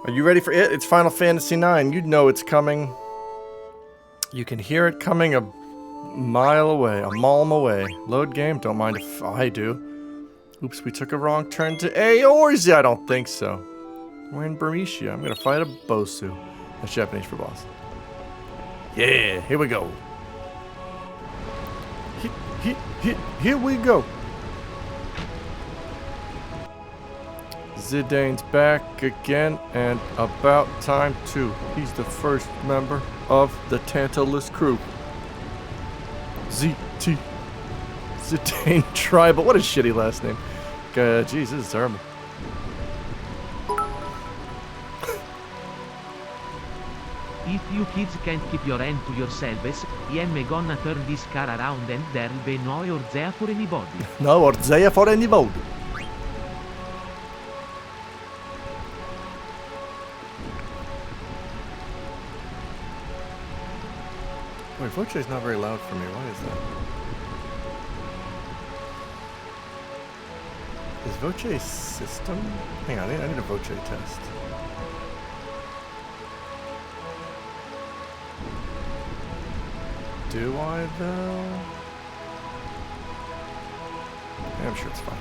Are you ready for it? It's Final Fantasy IX. You know it's coming. You can hear it coming a mile away, a malm away. Load game? Don't mind if I do. Oops, we took a wrong turn to Eorzea. I don't think so. We're in Bermesia. I'm gonna fight a Bosu. That's Japanese for boss. Yeah, here we go. Here we go. Zidane's back again, and about time too. He's the first member of the Tantalus crew. ZT. Zidane Tribal. What a shitty last name. Jeez, this is terrible. If you kids can't keep your hand to yourselves, I'm gonna turn this car around and there'll be no Eorzea for anybody. No Eorzea for anybody. Wait, Voce's not very loud for me. Why is that? Is Voce system? Hang on, I need a Voce test. Do I though? Yeah, I'm sure it's fine.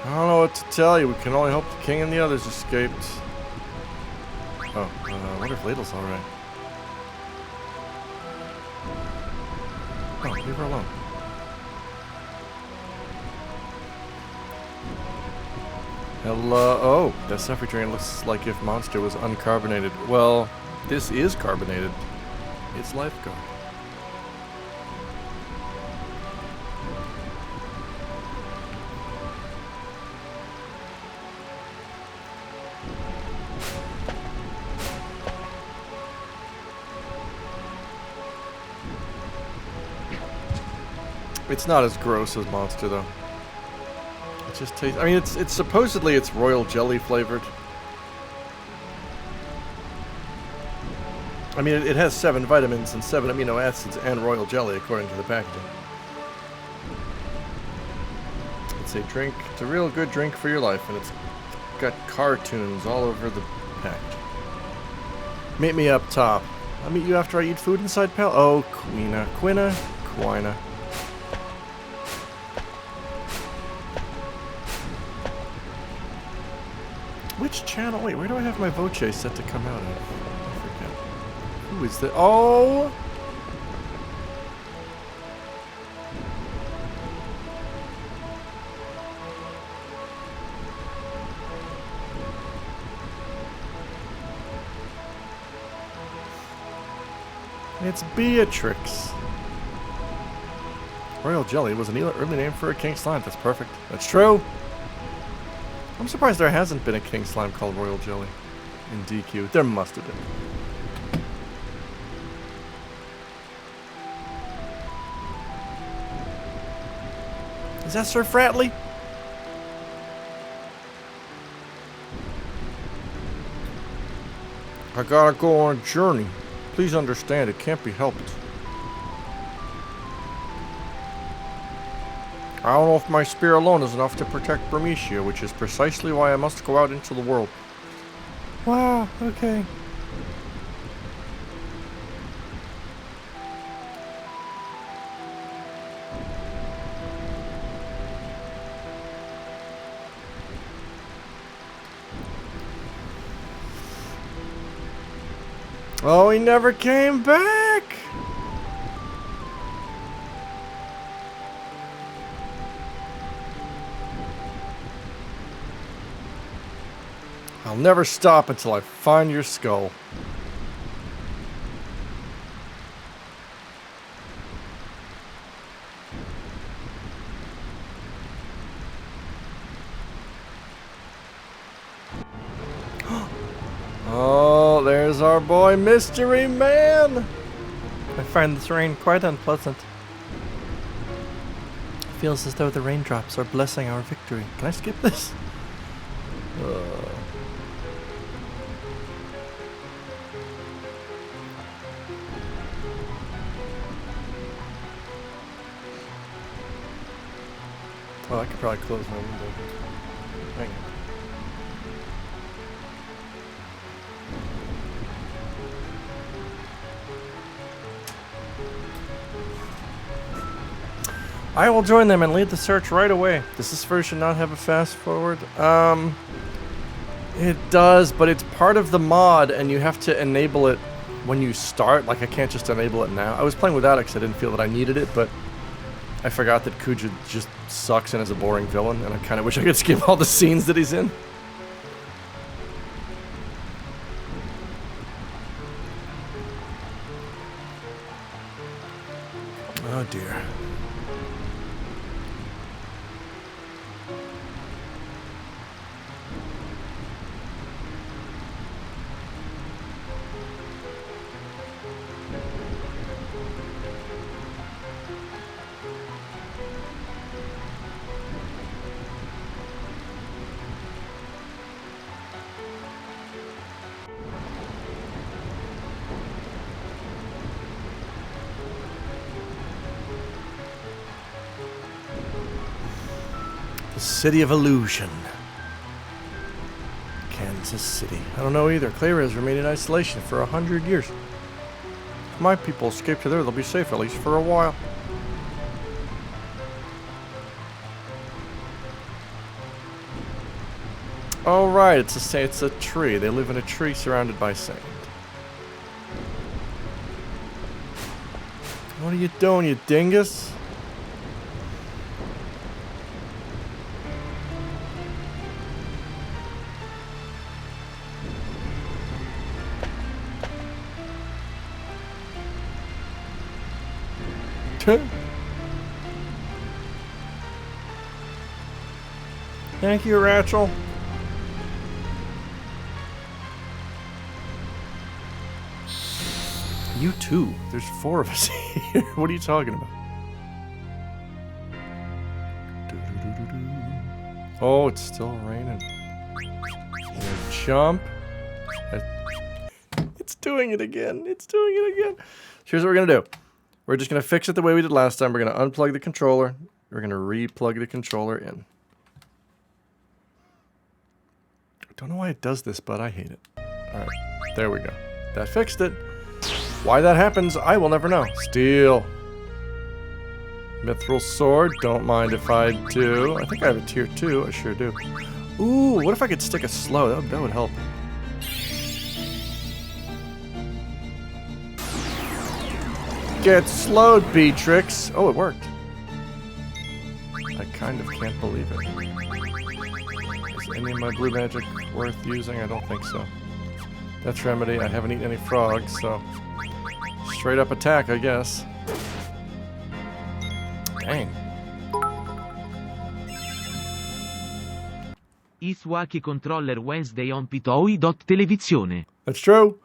I don't know what to tell you. We can only hope the king and the others escaped. Oh, I wonder if Ladle's alright. Oh, leave her alone. Hello. Oh, that suffering drain looks like if Monster was uncarbonated. Well, this is carbonated. It's lifeguard. It's not as gross as Monster though. It just tastes. I mean, it's supposedly it's royal jelly flavored. I mean, it has 7 vitamins and 7 amino acids and royal jelly according to the packaging. It's a drink. It's a real good drink for your life, and it's got cartoons all over the packaging. Meet me up top. I'll meet you after I eat food inside Pal. Oh, Quina. Which channel? Wait, where do I have my Voce set to come out of? I forget. Who is that? Oh! It's Beatrix. Royal Jelly was an early name for a king slime. That's perfect. That's true. I'm surprised there hasn't been a king slime called Royal Jelly in DQ. There must have been. Is that Sir Fratley? I gotta go on a journey. Please understand, it can't be helped. I don't know if my spear alone is enough to protect Bermesia, which is precisely why I must go out into the world. Wow, okay. Oh, he never came back! I'll never stop until I find your skull. Oh, there's our boy Mystery Man! I find this rain quite unpleasant. It feels as though the raindrops are blessing our victory. Can I skip this? Well, I could probably close my window. Hang on. I will join them and lead the search right away. Does this version not have a fast forward? It does, but it's part of the mod, and you have to enable it when you start. Like, I can't just enable it now. I was playing without it because I didn't feel that I needed it, but I forgot that Kuja just sucks and is a boring villain, and I kind of wish I could skip all the scenes that he's in. Oh dear. City of Illusion. Kansas City. I don't know either. Clara has remained in isolation for 100 years. If my people escape to there, they'll be safe, at least for a while. Oh right, it's a tree. They live in a tree surrounded by sand. What are you doing, you dingus? Thank you, Rachel. You too. There's 4 of us here. What are you talking about? Oh, it's still raining. Jump. It's doing it again. It's doing it again. Here's what we're gonna do. We're just gonna fix it the way we did last time. We're gonna unplug the controller. We're gonna re-plug the controller in. I don't know why it does this, but I hate it. Alright, there we go. That fixed it. Why that happens, I will never know. Steel. Mithril sword, don't mind if I do. I think I have a tier 2, I sure do. Ooh, what if I could stick a slow? That would help. Get slowed, Beatrix. Oh, it worked. I kind of can't believe it. Is any of my blue magic worth using? I don't think so. That's remedy. I haven't eaten any frogs, so straight up attack, I guess. Dang. Iswaki controller Wednesday on pitoi.televisione. That's true.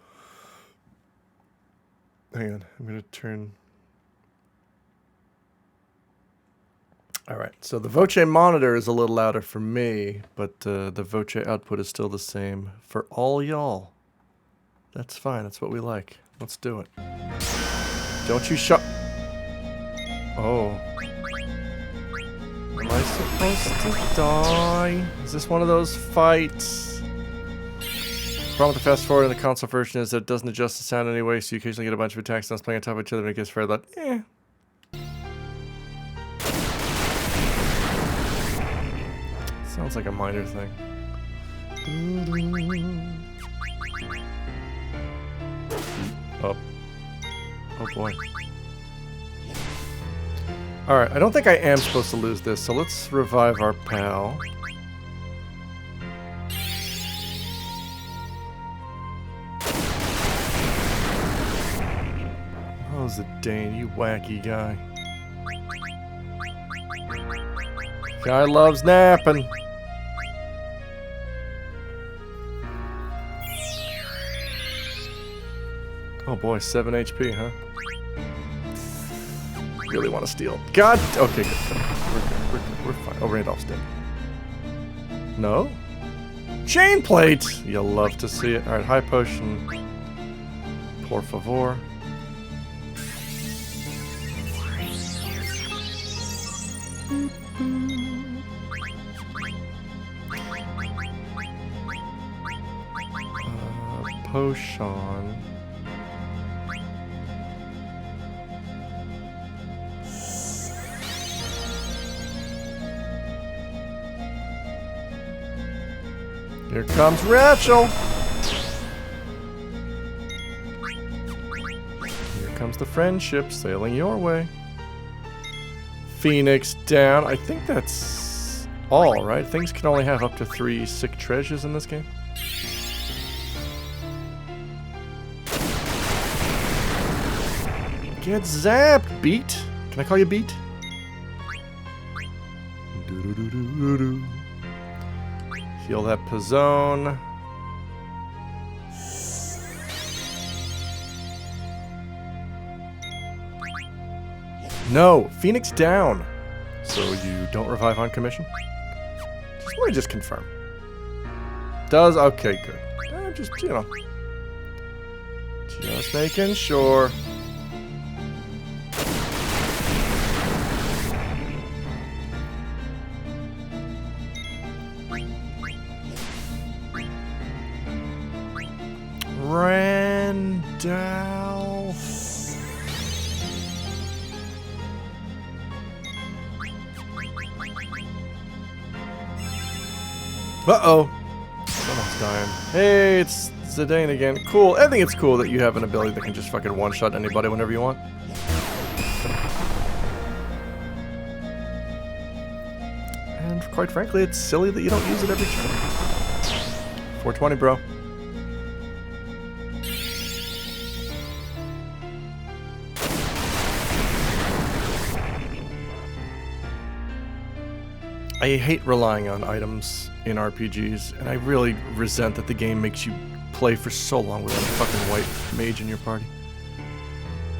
Hang on, I'm gonna turn. Alright, so the Voce monitor is a little louder for me, but the Voce output is still the same for all y'all. That's fine, that's what we like. Let's do it. Don't you shut. Oh. Am I supposed to die? Is this one of those fights? The problem with the fast forward in the console version is that it doesn't adjust the sound anyway, so you occasionally get a bunch of attacks sounds playing on top of each other and it gets very loud. Eh. Sounds like a minor thing. Oh. Oh boy. Alright, I don't think I am supposed to lose this, so let's revive our pal. Oh, Zidane, you wacky guy. Guy loves napping. Oh boy, 7 HP, huh? Really want to steal. God! Okay, good. We're fine. Oh, Randolph's dead. No? Chain plate! You'll love to see it. Alright, high potion. Por favor. potion. Here comes Rachel. Here comes the friendship sailing your way. Phoenix down. I think that's all, right? Things can only have up to 3 sick treasures in this game. Get zapped, Beat. Can I call you Beat? Doo-doo-doo-doo-doo. Heal that Pizzone. No, Phoenix down. So you don't revive on commission? Let me just confirm. Does? Okay, good. Just, you know. Just making sure. Randall. Uh-oh. Someone's dying. Hey, it's Zidane again. Cool. I think it's cool that you have an ability that can just fucking one-shot anybody whenever you want. And quite frankly, it's silly that you don't use it every turn. 420, bro. I hate relying on items in RPGs, and I really resent that the game makes you play for so long without a fucking white mage in your party.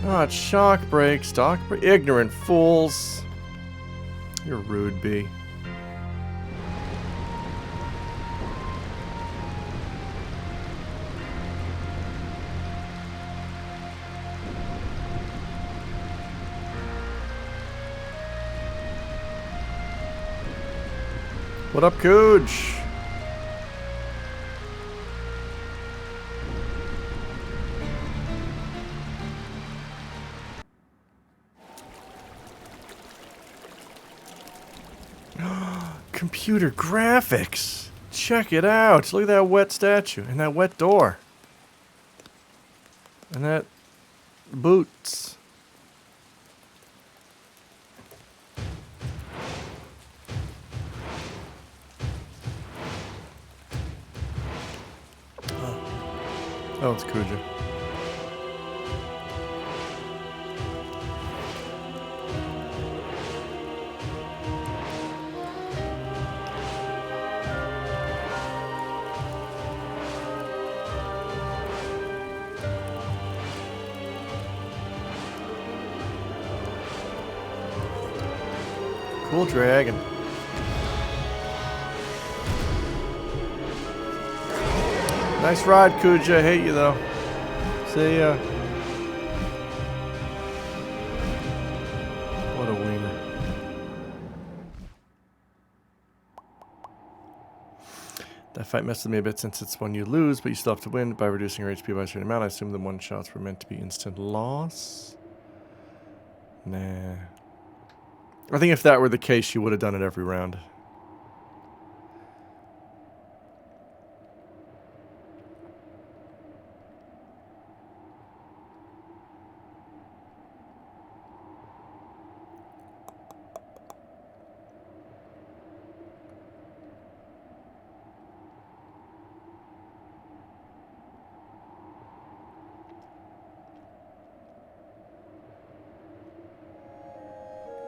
Not shock break, stock break. Ignorant fools. You're rude, B. What up, Cooge? Computer graphics. Check it out. Look at that wet statue and that wet door. And that boots. Oh, it's Kuja. Cool dragon. Nice ride, Kuja. I hate you, though. See ya. What a wiener. That fight messed with me a bit since it's one you lose, but you still have to win by reducing your HP by a certain amount. I assume the one-shots were meant to be instant loss. Nah. I think if that were the case, you would have done it every round.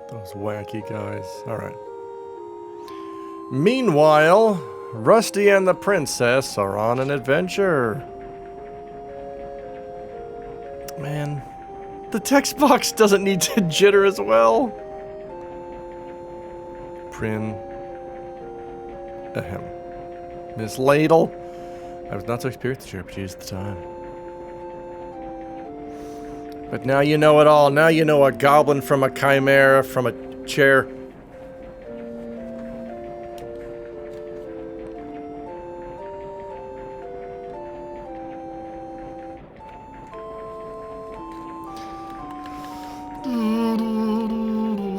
Those wacky guys. Alright. Meanwhile, Rusty and the princess are on an adventure. Man, the text box doesn't need to jitter as well. Prin. Ahem. Miss Ladle. I was not so experienced with RPGs at the time. But now you know it all. Now you know a goblin from a chimera from a chair.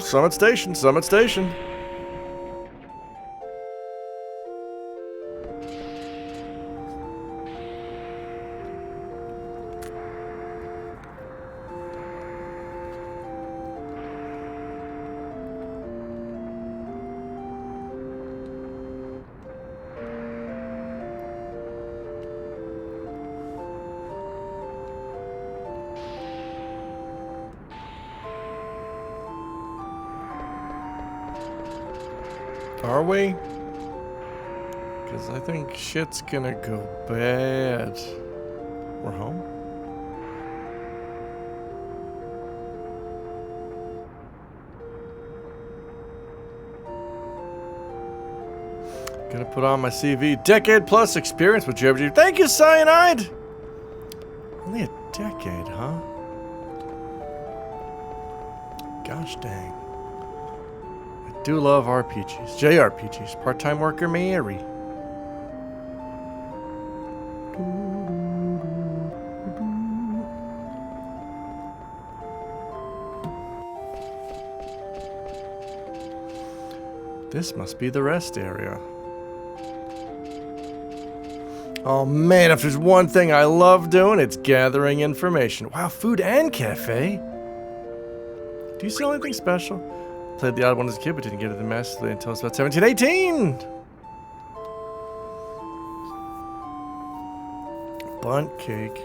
Summit Station, Summit Station. Are we? Because I think shit's gonna go bad. We're home? Gonna put on my CV. Decade plus experience with JRPG. Thank you, Cyanide! Only a decade, huh? Gosh dang. I do love RPGs. JRPGs. Part-time worker Mary. This must be the rest area. Oh man, if there's one thing I love doing, it's gathering information. Wow, food and cafe. Do you sell anything special? Played the odd one as a kid, but didn't get it massively until I was about 17, 18! Bunt cake.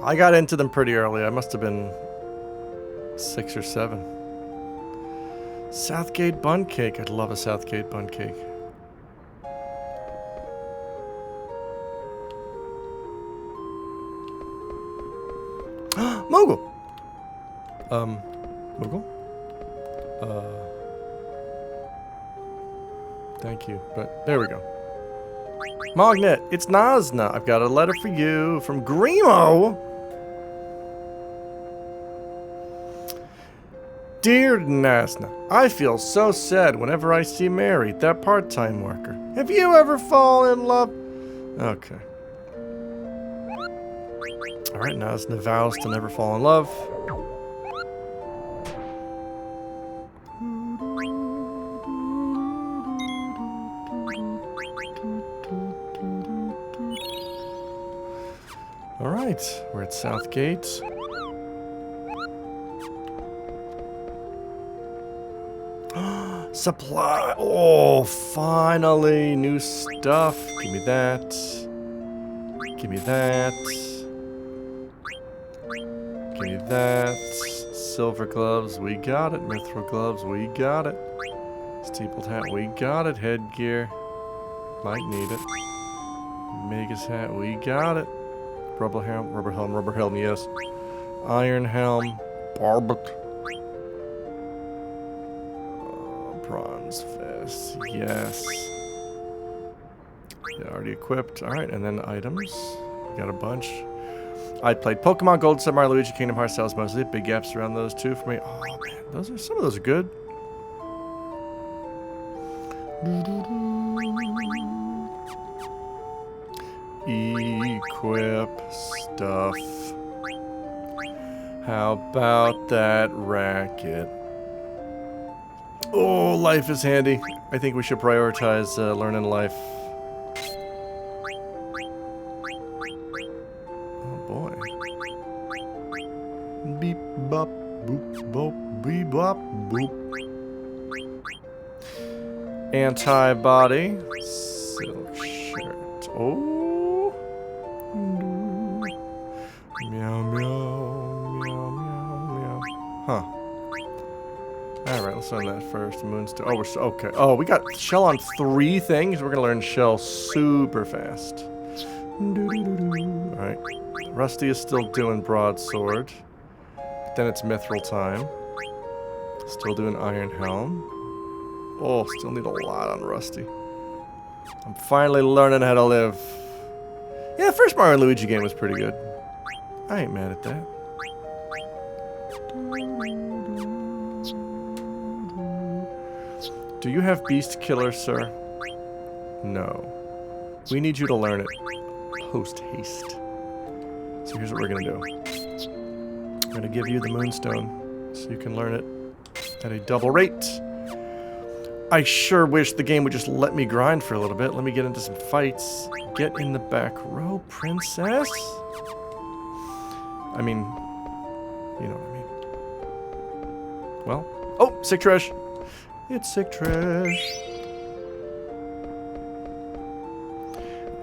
I got into them pretty early. I must have been 6 or 7. Southgate Bun Cake. I'd love a Southgate Bun Cake. Mogul! Mogul? Thank you, but there we go. Mognet, it's Nazna. I've got a letter for you from Grimo. Dear Nazna, I feel so sad whenever I see Mary, that part-time worker. Have you ever fallen in love? Okay. Alright, Nazna vows to never fall in love. Alright, we're at Southgate. Supply! Oh, finally! New stuff. Give me that. Give me that. Give me that. Silver gloves, we got it. Mithril gloves, we got it. Steepled hat, we got it. Headgear. Might need it. Magus hat, we got it. Rubber helm, yes. Iron helm. Barbet. Bronze vest, yes. Yeah, already equipped. Alright, and then items. We got a bunch. I played Pokemon Gold, Sun, Mario, Luigi, Kingdom Hearts styles mostly. Big gaps around those two for me. Oh man, some of those are good. Equip stuff. How about that racket? Oh, life is handy. I think we should prioritize learning life. Oh boy. Beep bop boop boop beep bop boop. Antibody. Silk shirt. Oh. Meow meow meow meow meow. Huh. Alright, let's learn that first. Moonstone. Oh, we're okay. Oh, we got shell on 3 things. We're gonna learn shell super fast. Alright. Rusty is still doing broadsword. But then it's mithril time. Still doing iron helm. Oh, still need a lot on Rusty. I'm finally learning how to live. Yeah, the first Mario and Luigi game was pretty good. I ain't mad at that. Do you have Beast Killer, sir? No. We need you to learn it. Post haste. So here's what we're gonna do. I'm gonna give you the Moonstone. so you can learn it at a double rate. I sure wish the game would just let me grind for a little bit. Let me get into some fights. Get in the back row, princess. I mean, you know what I mean. Well, oh, sick trash. It's sick trash.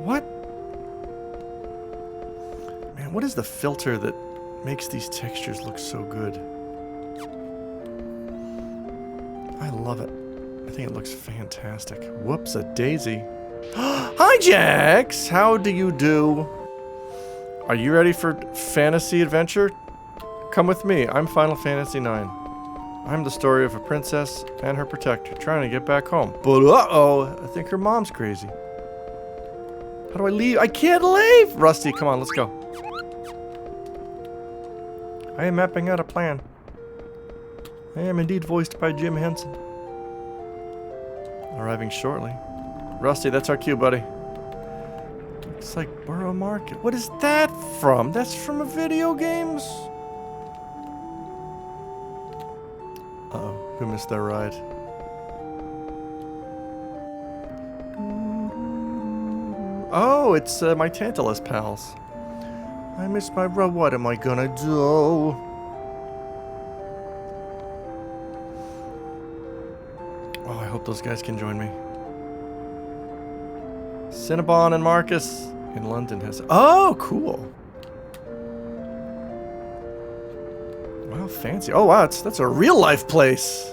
What? Man, what is the filter that makes these textures look so good? I love it. I think it looks fantastic. Whoops, a daisy. Hi, Jax! How do you do? Are you ready for fantasy adventure? Come with me. I'm Final Fantasy IX. I'm the story of a princess and her protector trying to get back home. But uh-oh, I think her mom's crazy. How do I leave? I can't leave! Rusty, come on, let's go. I am mapping out a plan. I am indeed voiced by Jim Henson. Arriving shortly. Rusty, that's our cue, buddy. Looks like Borough Market. What is that from? That's from a video games? Uh-oh, who missed their ride? Oh, it's my Tantalus pals. I missed my ride. What am I gonna do? Oh, I hope those guys can join me. Cinnabon and Marcus in London has... Oh, cool. Wow, fancy. Oh, wow, that's a real-life place.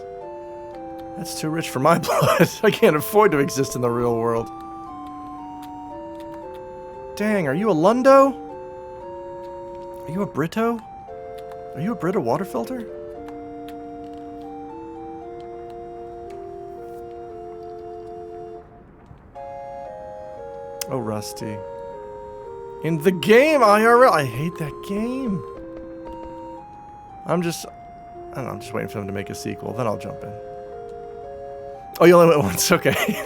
That's too rich for my blood. I can't afford to exist in the real world. Dang, are you a Lundo? Are you a Brito? Are you a Brita water filter? Oh, Rusty. In the game, IRL. I hate that game. I'm just waiting for them to make a sequel. Then I'll jump in. Oh, you only went once. Okay.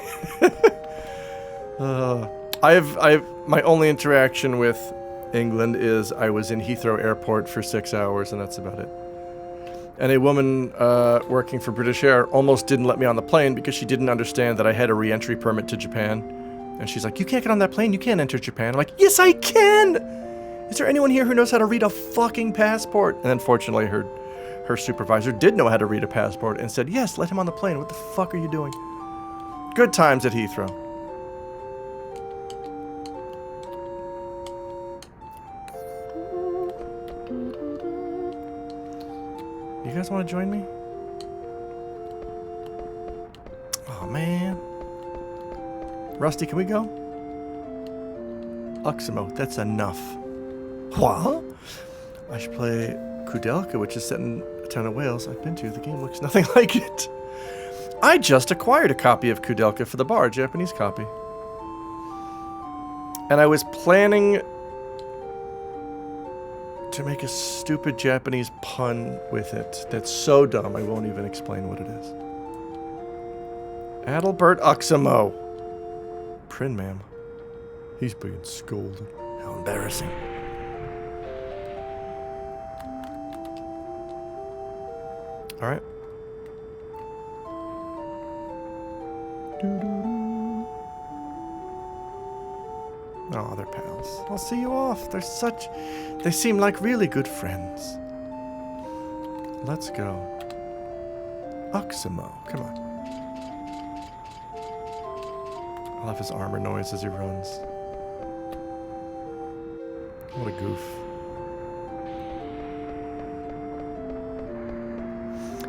My only interaction with England is I was in Heathrow Airport for 6 hours, and that's about it. And a woman working for British Air almost didn't let me on the plane because she didn't understand that I had a re-entry permit to Japan. And she's like, you can't get on that plane, you can't enter Japan. I'm like, yes, I can! Is there anyone here who knows how to read a fucking passport? And then fortunately, her supervisor did know how to read a passport and said, yes, let him on the plane. What the fuck are you doing? Good times at Heathrow. You guys want to join me? Oh, man. Rusty, can we go? Uximo, that's enough. What? I should play Kudelka, which is set in a town of Wales I've been to. The game looks nothing like it. I just acquired a copy of Kudelka for the bar, a Japanese copy. And I was planning to make a stupid Japanese pun with it. That's so dumb, I won't even explain what it is. Adalbert Uximo. Prin, ma'am. He's being scolded. How embarrassing. Alright. Oh, they're pals. I'll see you off. They seem like really good friends. Let's go. Uximo, come on. I love his armor noise as he runs. What a goof.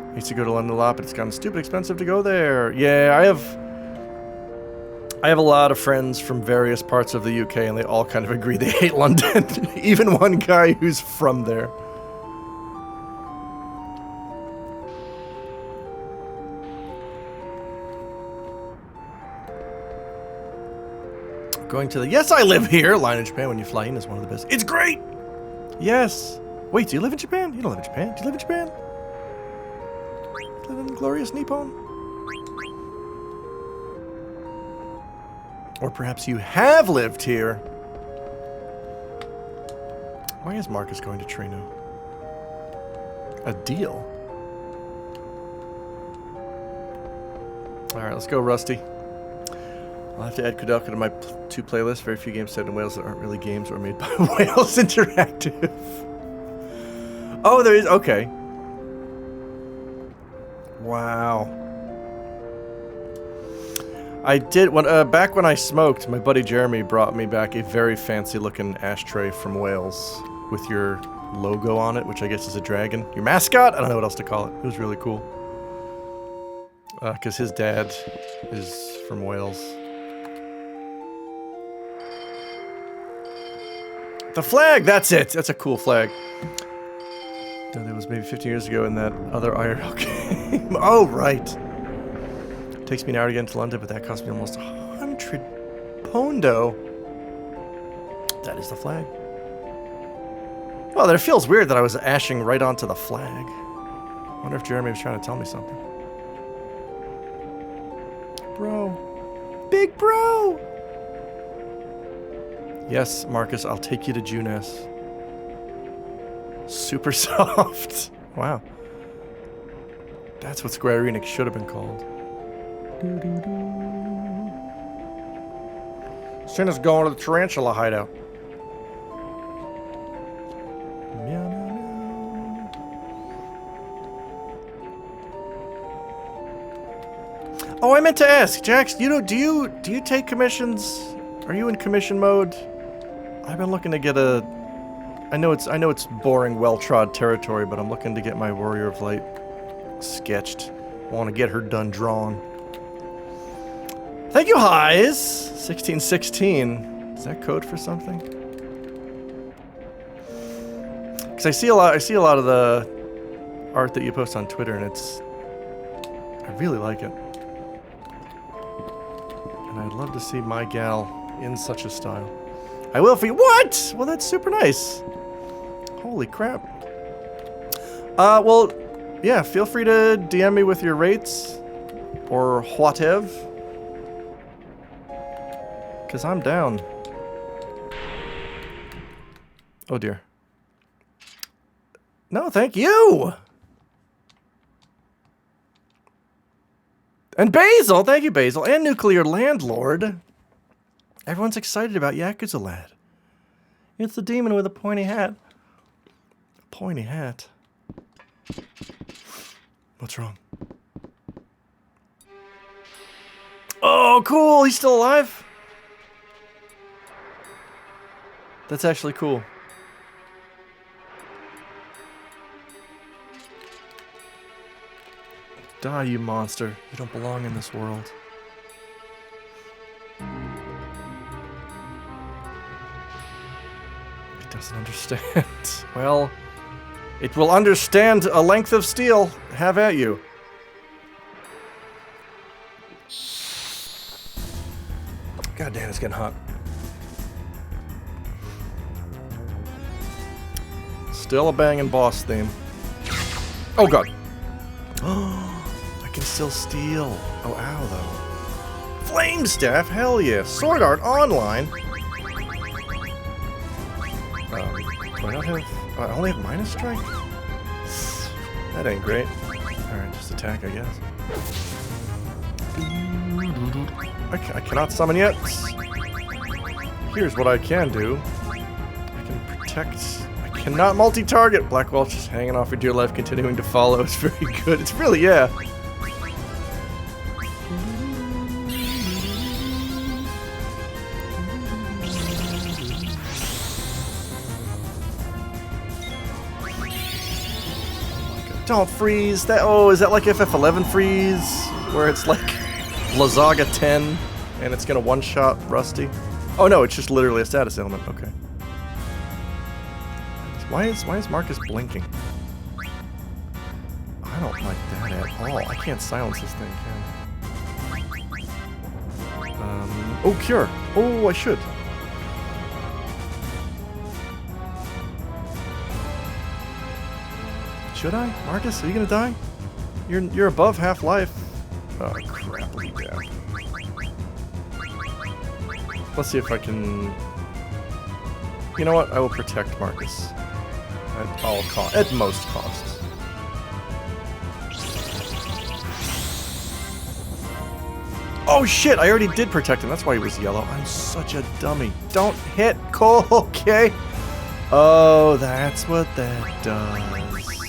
I used to go to London a lot, but it's gotten stupid expensive to go there. Yeah, I have a lot of friends from various parts of the UK, and they all kind of agree they hate London. Even one guy who's from there. Going to the yes, I live here line in Japan when you fly in is one of the best. It's great! Yes. Wait, do you live in Japan? You don't live in Japan. Do you live in Japan? You live in glorious Nippon? Or perhaps you have lived here. Why is Marcus going to Trino? A deal? Alright, let's go, Rusty. I'll have to add Kudelka to my 2 playlists. Very few games set in Wales that aren't really games or made by Wales Interactive. Oh, there is. Okay. Wow. I did when back when I smoked, my buddy Jeremy brought me back a very fancy looking ashtray from Wales with your logo on it, which I guess is a dragon. Your mascot? I don't know what else to call it. It was really cool. Because his dad is from Wales. The flag! That's it! That's a cool flag. That was maybe 15 years ago in that other IRL game. Oh, right. It takes me an hour to get into London, but that cost me almost 100 pondo. That is the flag. Well, it feels weird that I was ashing right onto the flag. I wonder if Jeremy was trying to tell me something. Bro. Big bro! Yes, Marcus, I'll take you to Junes. Super soft. Wow. That's what Square Enix should have been called. Santa's going to the tarantula hideout. Meow, meow, meow. Oh, I meant to ask, Jax. Do you take commissions? Are you in commission mode? I've been looking to get a. I know it's boring, well-trod territory, but I'm looking to get my Warrior of Light sketched. I want to get her done drawn. Thank you, Highs. 1616. Is that code for something? Because I see a lot of the art that you post on Twitter, and I really like it. And I'd love to see my gal in such a style. I will for you. What? Well, that's super nice. Holy crap. Well, yeah, feel free to DM me with your rates or whatever. Because I'm down. Oh, dear. No, thank you. And Basil. Thank you, Basil. And Nuclear Landlord. Everyone's excited about Yakuza Lad. It's the demon with a pointy hat. A pointy hat? What's wrong? Oh, cool! He's still alive? That's actually cool. Die, you monster. You don't belong in this world. Doesn't understand. Well, it will understand a length of steel. Have at you. God damn, it's getting hot. Still a banging boss theme. Oh god. I can still steal. Oh, ow, though. Flame Staff? Hell yeah. Sword Art Online? Do I not have... I only have minus strike? That ain't great. Alright, just attack, I guess. I cannot summon yet. Here's what I can do. I can protect... I cannot multi-target! Black Welch just hanging off for dear life, continuing to follow. It's very good. It's really, yeah. Don't freeze. That. Oh, is that like FF11 freeze? Where it's like Lazaga 10 and it's gonna one-shot Rusty? Oh no, it's just literally a status element. Okay. Why is Marcus blinking? I don't like that at all. I can't silence this thing, can I? Oh, cure. Oh, I should. Should I? Marcus, are you gonna die? You're above half-life. Oh, crappy dab. Let's see if I can... You know what? I will protect Marcus. At all costs. At most costs. Oh shit, I already did protect him. That's why he was yellow. I'm such a dummy. Don't hit Cole, okay? Oh, that's what that does.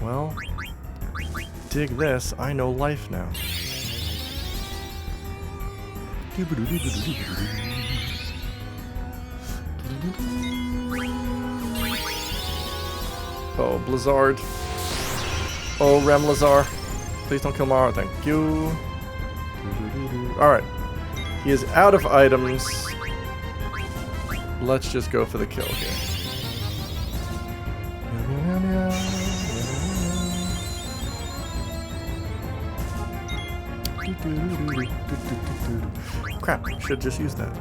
Well, dig this. I know life now. Oh, Blizzard. Oh, Remlazar. Please don't kill Mara, thank you. Alright. He is out of items. Let's just go for the kill here. Crap, should just use that.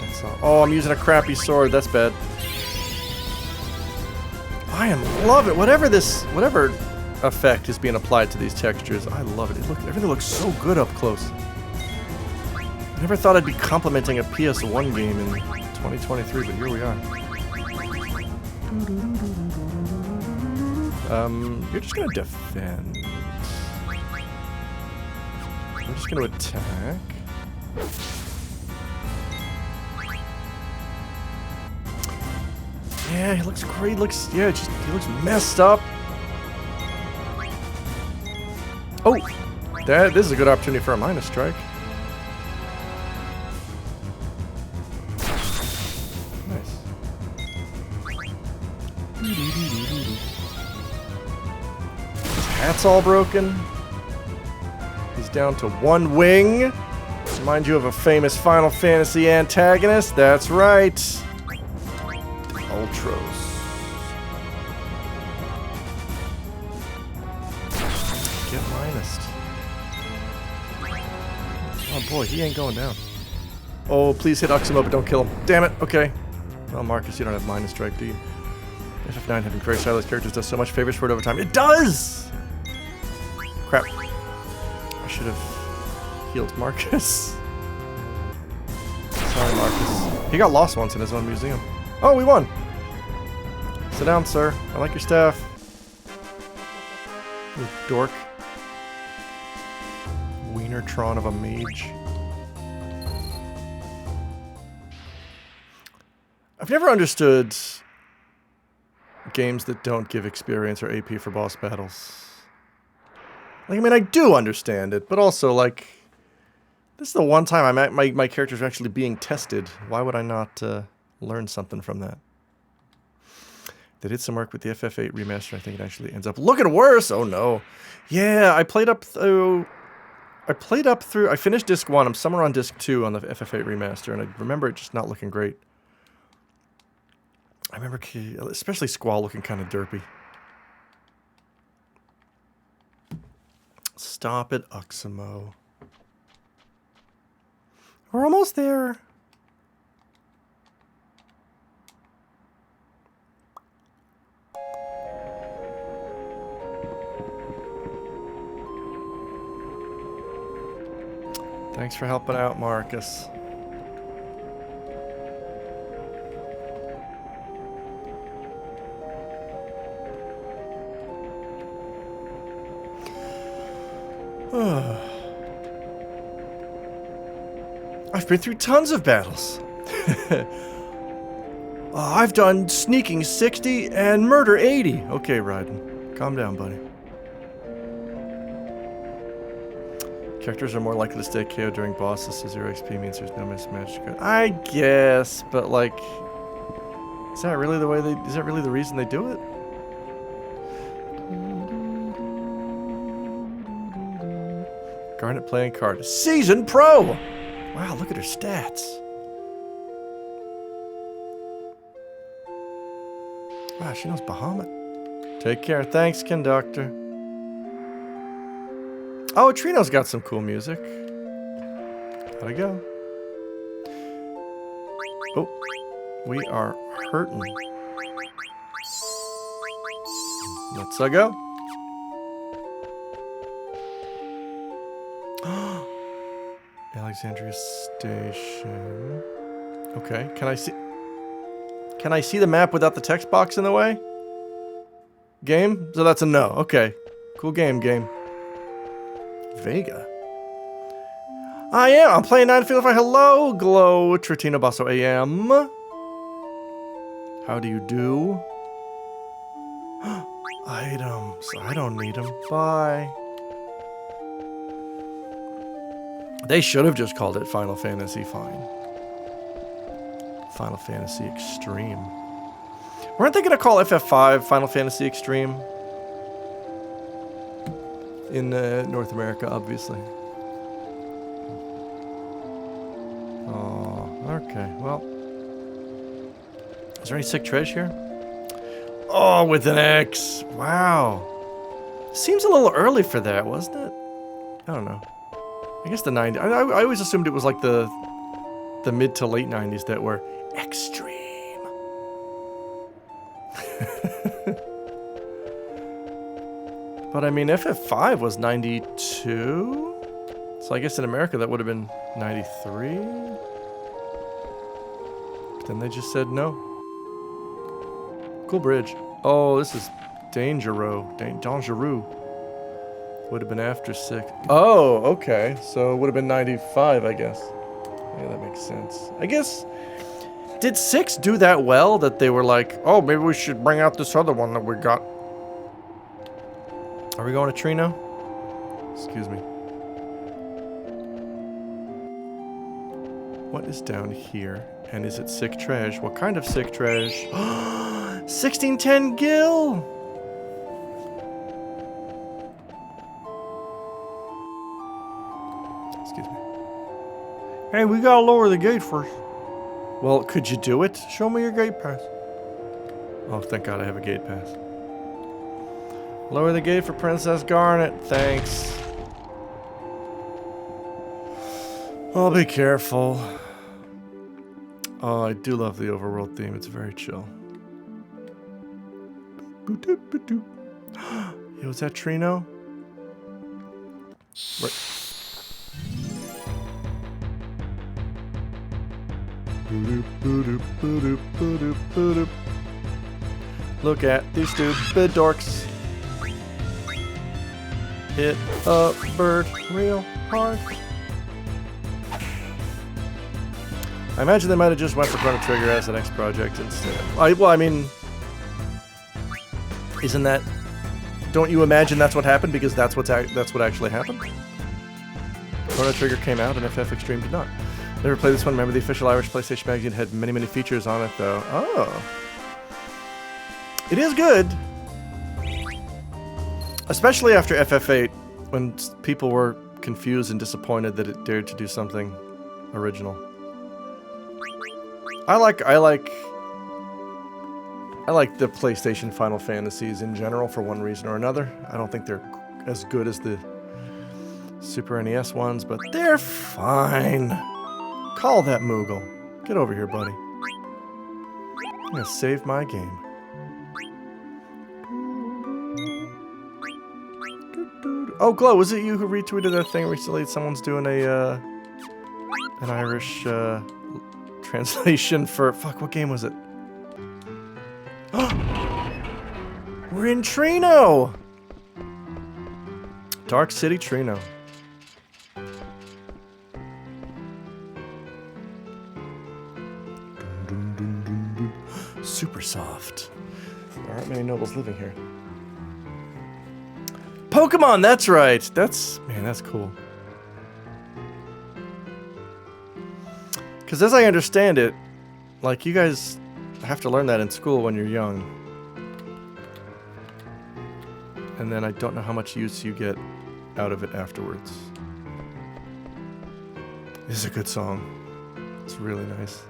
That's all. Oh, I'm using a crappy sword, that's bad. I love it. Whatever effect is being applied to these textures, I love it. Everything looks so good up close. I never thought I'd be complimenting a PS1 game in 2023, but here we are. You're just gonna defend. I'm just gonna attack. Yeah, he looks great. He looks messed up. Oh, this is a good opportunity for a minus strike. Nice. His hat's all broken. He's down to one wing. Remind you of a famous Final Fantasy antagonist. That's right. Ultros. Get minused. Oh boy, he ain't going down. Oh, please hit Uxamo, but don't kill him. Damn it, okay. Well, Marcus, you don't have minus strike, do you? FF9 having very stylized characters does so much favors for it over time. It does! Crap. I should have healed Marcus. Sorry, Marcus. He got lost once in his own museum. Oh, we won! Sit down, sir. I like your staff. You dork. Wienertron of a mage. I've never understood games that don't give experience or AP for boss battles. Like, I mean, I do understand it, but also, like, this is the one time my characters are actually being tested. Why would I not learn something from that? They did some work with the FF8 remaster. I think it actually ends up looking worse. Oh no. Yeah, I finished disc 1. I'm somewhere on disc 2 on the FF8 remaster, and I remember it just not looking great. I remember especially Squall looking kind of derpy. Stop it, Uxamo. We're almost there. Thanks for helping out, Marcus. I've been through tons of battles. I've done sneaking 60 and murder 80. Okay, Raiden. Calm down, buddy. Characters are more likely to stay KO during bosses, so 0 XP means there's no mismatch. I guess, but like, is that really the reason they do it? Garnet playing card. Seasoned Pro! Wow, look at her stats. Wow, she knows Bahamut. Take care. Thanks, Conductor. Oh, Trino's got some cool music. Gotta go. Oh, we are hurting. Let's go. Alexandria Station. Okay, can I see the map without the text box in the way? Game? So that's a no. Okay. Cool game. Vega. I am. I'm playing 9 Field Fire. Hello, Glow. Tritino Basso AM. How do you do? Items. I don't need them. Bye. They should have just called it Final Fantasy Fine. Final Fantasy Extreme. Weren't they going to call FF5 Final Fantasy Extreme? In North America, obviously. Oh, okay. Well. Is there any sick treasure here? Oh, with an X. Wow. Seems a little early for that, wasn't it? I don't know. I guess the 90s. I always assumed it was like the mid to late 90s that were extreme. But I mean, FF5 was 92? So I guess in America that would have been 93? But then they just said no. Cool bridge. Oh, this is Dangerous. Would have been after 6. Oh, okay. So it would have been 95, I guess. Yeah, that makes sense. I guess... Did 6 do that well that they were like, oh, maybe we should bring out this other one that we got? Are we going to Trino? Excuse me. What is down here? And is it sick trash? What kind of sick trash? 1610 Gil! Excuse me. Hey, we gotta lower the gate first. Well, could you do it? Show me your gate pass. Oh, thank God I have a gate pass. Lower the gate for Princess Garnet. Thanks. Oh, be careful. Oh, I do love the overworld theme. It's very chill. Yo, is that Trino? Where? Look at these stupid dorks. Hit a bird real hard. I imagine they might have just went for Chrono Trigger as the next project instead. Well, I mean, isn't that? Don't you imagine that's what happened? Because that's what actually happened. Chrono Trigger came out and FF Extreme did not. Never played this one. Remember, the official Irish PlayStation magazine had many features on it, though. Oh, it is good. Especially after FF8, when people were confused and disappointed that it dared to do something original. I like the PlayStation Final Fantasies in general for one reason or another. I don't think they're as good as the Super NES ones, but they're fine. Call that Moogle. Get over here, buddy. I'm gonna save my game. Oh, Glow, was it you who retweeted that thing recently? Someone's doing an Irish translation for... Fuck, what game was it? We're in Trino! Dark City Trino. Super soft. There aren't many nobles living here. Pokemon, that's right. Man, that's cool. Because as I understand it, like, you guys have to learn that in school when you're young. And then I don't know how much use you get out of it afterwards. This is a good song. It's really nice.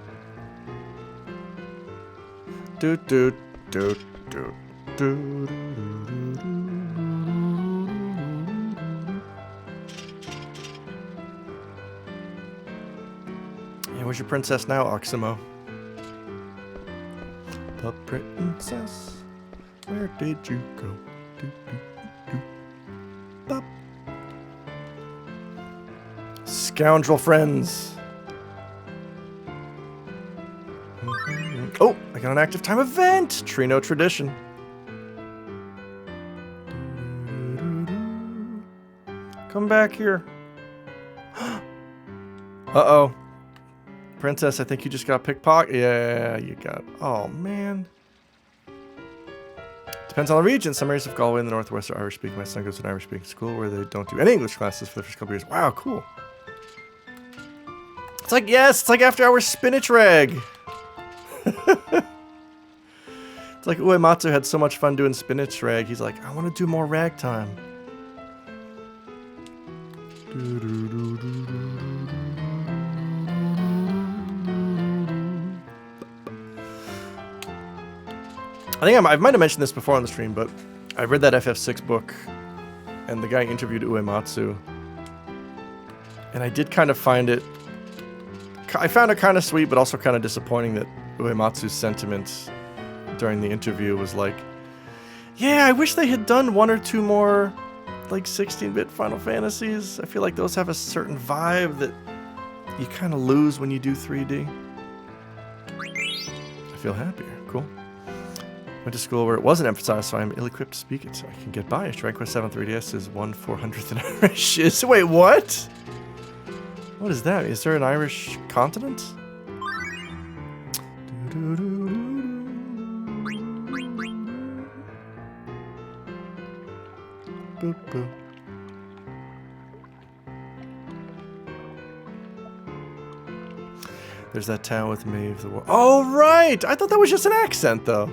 Do do do do do do do. Yeah, where's your princess now, Oximo? The princess, where did you go? Do, do, do, do. Bop. Scoundrel friends. Oh, I got an active time event! Trino tradition. Come back here. Uh-oh. Princess, I think you just got pickpocketed. Yeah, you got... Oh, man. Depends on the region. Some areas of Galway in the northwest are Irish-speaking. My son goes to an Irish-speaking school where they don't do any English classes for the first couple years. Wow, cool. It's like, yes, it's like after our spinach rag. It's like Uematsu had so much fun doing spinach rag. He's like, I want to do more ragtime. I think I might have mentioned this before on the stream, but I read that FF6 book, and the guy interviewed Uematsu, and I did kind of find it... I found it kind of sweet, but also kind of disappointing that Uematsu's sentiments during the interview was like, yeah, I wish they had done one or two more, like, 16-bit Final Fantasies. I feel like those have a certain vibe that you kind of lose when you do 3D. I feel happier. Cool. Went to school where it wasn't emphasized, so I'm ill-equipped to speak it, so I can get by. Dragon Quest 7 3DS is 1/400th in Irish. Wait, what? What is that? Is there an Irish continent? Boop, boop. There's that town with Maeve the War. Oh, right! I thought that was just an accent, though.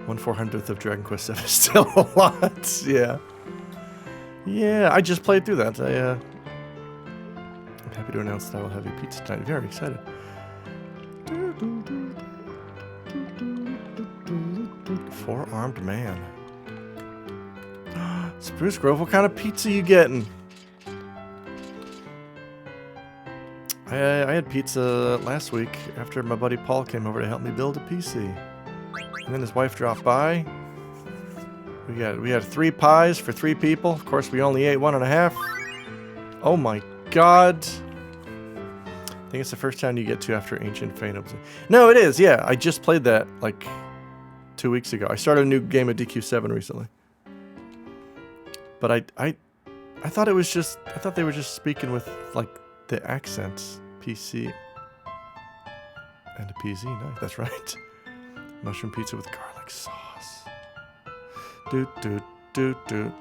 1/400th of Dragon Quest 7 is still a lot. Yeah. Yeah, I just played through that. I'm happy to announce that I will have a pizza tonight. Very excited. Four-armed man. Spruce Grove, what kind of pizza you getting? I had pizza last week after my buddy Paul came over to help me build a PC. And then his wife dropped by. We had 3 pies for 3 people. Of course, we only ate 1.5. Oh my god. I think it's the first time you get to after Ancient Fate. No, it is. Yeah, I just played that like 2 weeks ago. I started a new game of DQ7 recently. But I thought it was just... I thought they were just speaking with like the accents. PC and a PZ. Nice. That's right. Mushroom pizza with garlic sauce. Doot, doot, doot, doot.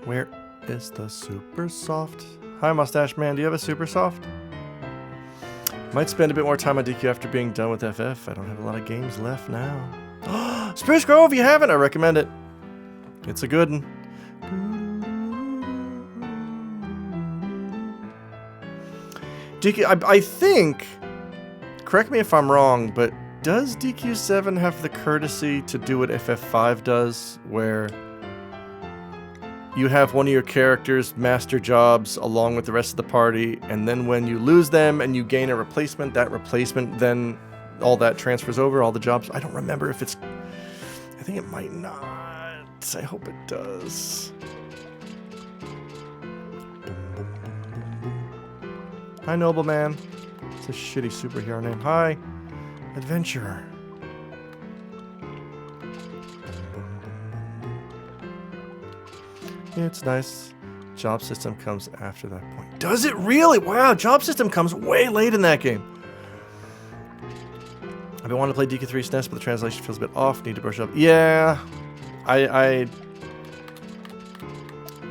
Where is the super soft? Hi, Mustache Man. Do you have a super soft? Might spend a bit more time on DQ after being done with FF. I don't have a lot of games left now. Spruce Grove, if you haven't, I recommend it. It's a good one. DQ, I think, correct me if I'm wrong, but does DQ7 have the courtesy to do what FF5 does, where you have one of your characters master jobs along with the rest of the party, and then when you lose them and you gain a replacement, that replacement, then all that transfers over, all the jobs? I don't remember if it's... I think it might not. I hope it does. Hi, Nobleman. It's a shitty superhero name. Hi, Adventurer. It's nice. Job system comes after that point. Does it really? Wow, job system comes way late in that game. I've been wanting to play DQ3 SNES, but the translation feels a bit off. Need to brush up. Yeah,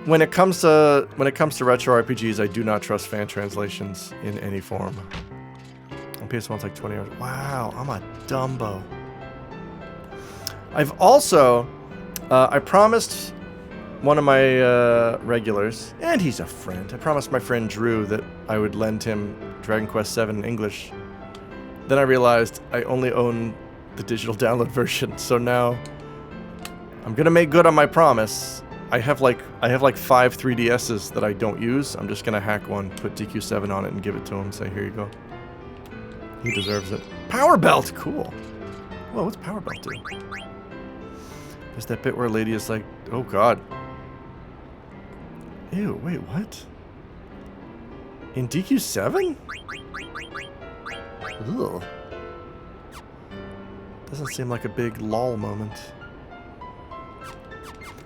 When it comes to retro RPGs, I do not trust fan translations in any form. On PS1, it's like 20 hours. Wow, I'm a dumbo. I've also, I promised one of my regulars, and he's a friend. I promised my friend Drew that I would lend him Dragon Quest 7 in English. Then I realized I only own the digital download version, so now I'm gonna make good on my promise. I have like 5 3DSs that I don't use. I'm just gonna hack one, put DQ7 on it, and give it to him. Say, here you go. He deserves it. Power Belt, cool. Whoa, what's Power Belt do? There's that bit where a lady is like, oh god. Ew, wait, what? In DQ7? Ugh. Doesn't seem like a big lol moment.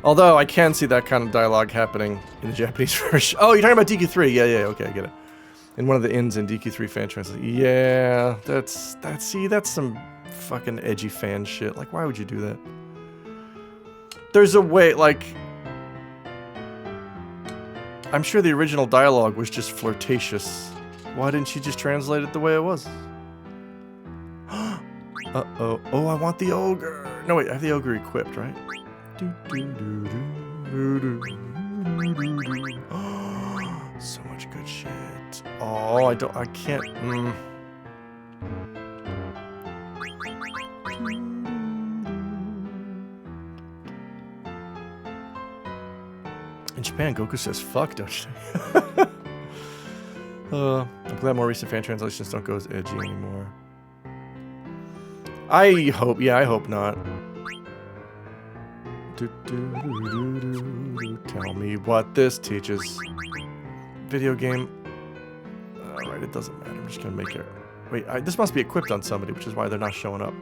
Although, I can see that kind of dialogue happening in the Japanese version. Oh, you're talking about DQ3. Yeah, okay, I get it. In one of the inns in DQ3 fan translation. Yeah, that's some fucking edgy fan shit. Like, why would you do that? There's a way, like... I'm sure the original dialogue was just flirtatious. Why didn't she just translate it the way it was? Uh-oh. Oh, I want the ogre. No, wait, I have the ogre equipped, right? So much good shit. Oh, I can't. In Japan, Goku says fuck, don't you? I'm glad more recent fan translations don't go as edgy anymore. I hope not. Tell me what this teaches. Video game. Alright, it doesn't matter. I'm just gonna make it. Wait, this must be equipped on somebody, which is why they're not showing up.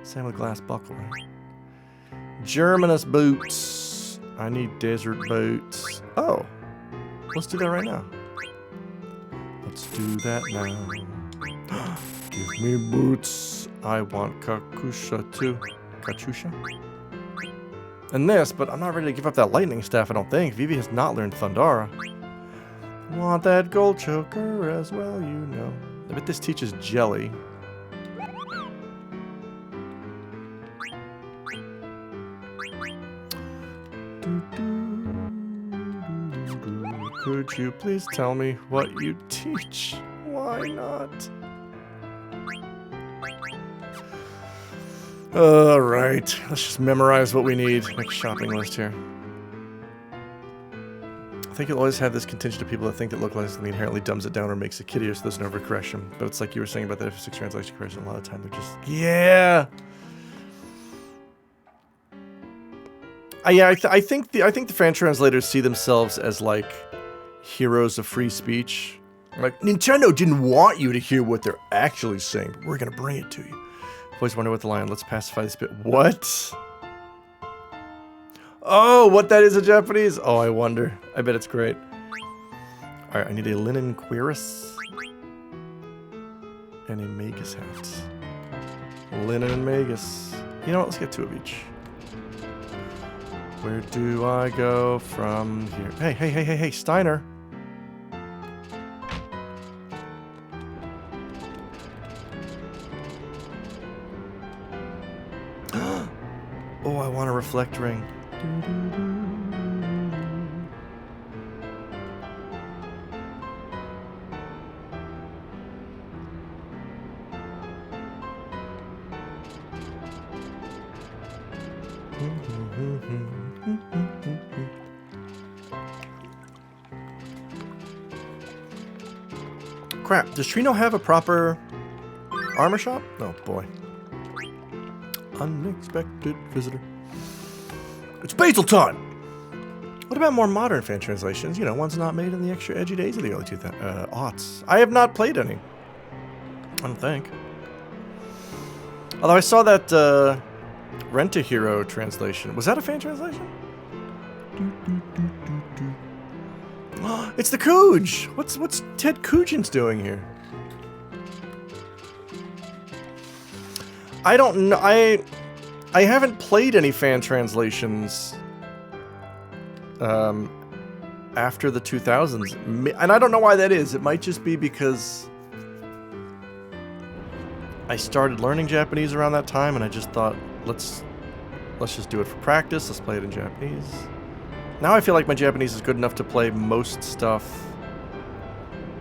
Same with glass buckle, right? Germanus boots. I need desert boots. Oh. Let's do that right now. Let's do that now. Give me boots. I want Kakusha too. Kachusha? And this, but I'm not ready to give up that lightning staff, I don't think. Vivi has not learned Thundara. Want that gold choker as well, you know. I bet this teaches jelly. Could you please tell me what you teach? Why not? Alright, let's just memorize what we need. Make a shopping list here. I think you'll always have this contingent of people that think that localizing inherently dumbs it down or makes it kiddier so there's no overcorrection. But it's like you were saying about the F6 translation correction, a lot of time they're just... Yeah! I think the fan translators see themselves as like heroes of free speech. Like, Nintendo didn't want you to hear what they're actually saying, but we're gonna bring it to you. Always wonder what the line, let's pacify this bit. What? Oh, what that is in Japanese? Oh, I wonder. I bet it's great. Alright, I need a linen cuirass. And a magus hat. Linen and magus. You know what, let's get two of each. Where do I go from here? Hey, Steiner. Oh, I want a reflect ring. Crap, does Trino have a proper armor shop? Oh boy. Unexpected visitor. It's Basil time! What about more modern fan translations? You know, ones not made in the extra edgy days of the early 2000s. I have not played any. I don't think. Although I saw that Rent-A-Hero translation. Was that a fan translation? It's the Cooge! What's Ted Coogens doing here? I don't know. I haven't played any fan translations after the 2000s. And I don't know why that is. It might just be because I started learning Japanese around that time and I just thought, let's just do it for practice. Let's play it in Japanese. Now I feel like my Japanese is good enough to play most stuff,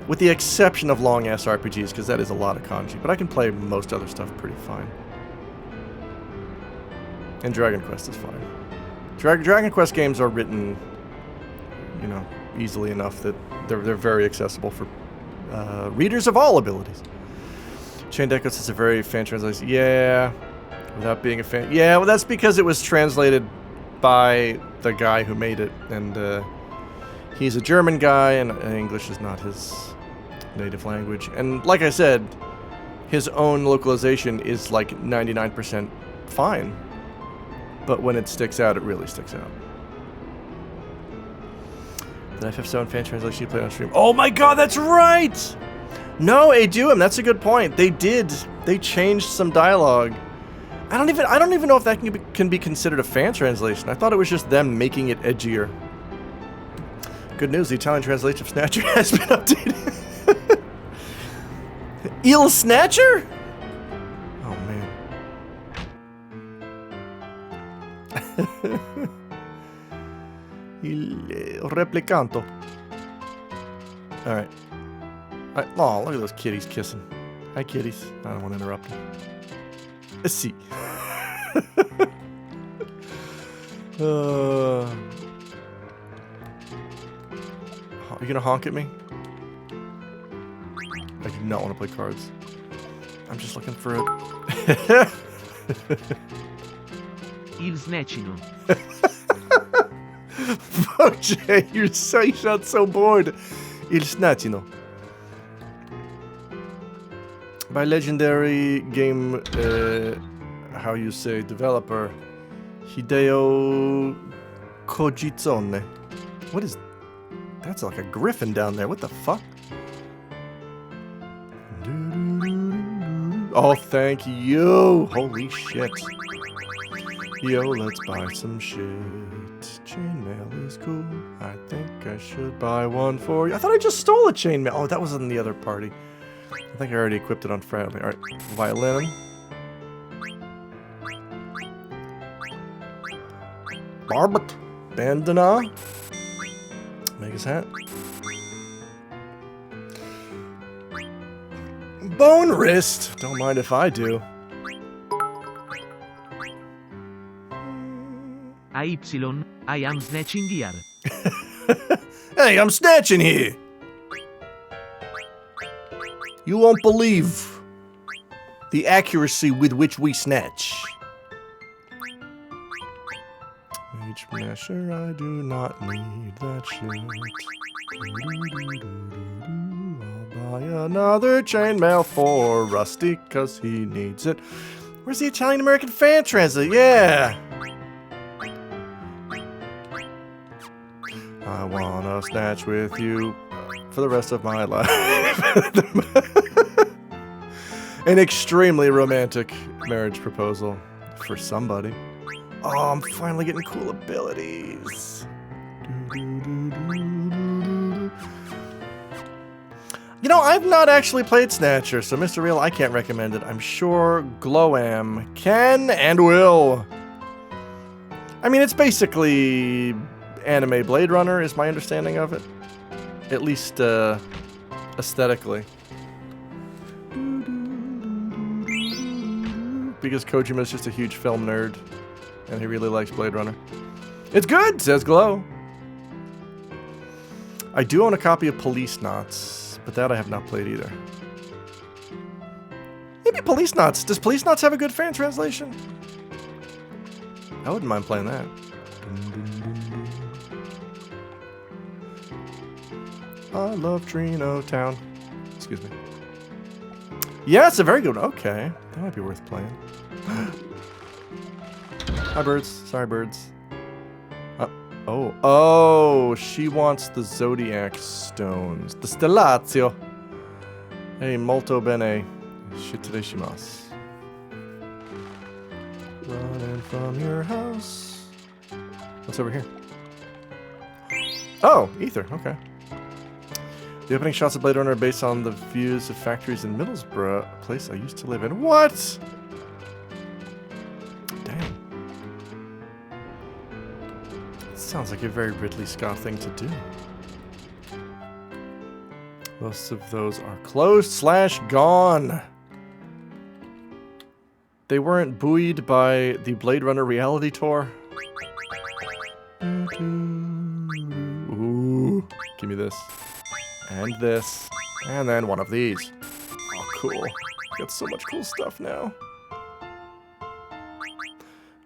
with the exception of long-ass RPGs, because that is a lot of kanji. But I can play most other stuff pretty fine. And Dragon Quest is fine. Dragon Quest games are written, you know, easily enough that they're very accessible for readers of all abilities. Chain Deco says a very fan translation. Yeah, without being a fan. Yeah, well, that's because it was translated by the guy who made it, and he's a German guy, and English is not his native language. And like I said, his own localization is like 99% fine. But when it sticks out, it really sticks out. The FF7 fan translation you played on stream. Oh my god, that's right! No, Aduum, that's a good point. They did. They changed some dialogue. I don't even know if that can be considered a fan translation. I thought it was just them making it edgier. Good news, the Italian translation of Snatcher has been updated. Il Snatcher? Oh man. Il replicanto. Alright. Oh, look at those kitties kissing. Hi, kitties. I don't want to interrupt them. See. Are you gonna honk at me? I do not want to play cards. I'm just looking for it. Il snatchino. Jay, you sound so bored. Il snatchino. By legendary game, how you say, developer, Hideo Kojitsone. What is... That's like a griffin down there. What the fuck? Oh, thank you. Holy shit. Yo, let's buy some shit. Chainmail is cool. I think I should buy one for you. I thought I just stole a chainmail. Oh, that was in the other party. I think I already equipped it on Friday. Alright, violin. Barbet. Bandana. Mega's hat. Bone wrist. Don't mind if I do. AY, I am snatching here. Hey, I'm snatching here. You won't believe the accuracy with which we snatch. Mage Masher, I do not need that shit. I'll buy another chainmail for Rusty, cause he needs it. Where's the Italian American fan translate? Yeah! I wanna snatch with you for the rest of my life. An extremely romantic marriage proposal for somebody. Oh, I'm finally getting cool abilities. You know, I've not actually played Snatcher, so Mr. Real, I can't recommend it. I'm sure Glowam can and will. I mean, it's basically anime Blade Runner, is my understanding of it. At least, aesthetically. Because Kojima's just a huge film nerd, and he really likes Blade Runner. It's good, says Glow. I do own a copy of Police Knots, but that I have not played either. Maybe Police Knots. Does Police Knots have a good fan translation? I wouldn't mind playing that. I love Trino Town. Excuse me. Yeah, it's a very good one. Okay. That might be worth playing. Hi, birds. Sorry, birds. Oh, she wants the Zodiac Stones. The Stellazio. Hey, molto bene. Shittereshimasu. Running from your house. What's over here? Oh, ether. Okay. The opening shots of Blade Runner are based on the views of factories in Middlesbrough, a place I used to live in. What? Damn. Sounds like a very Ridley Scott thing to do. Most of those are closed / gone. They weren't buoyed by the Blade Runner reality tour. Ooh, give me this. And this. And then one of these. Oh, cool. Got so much cool stuff now.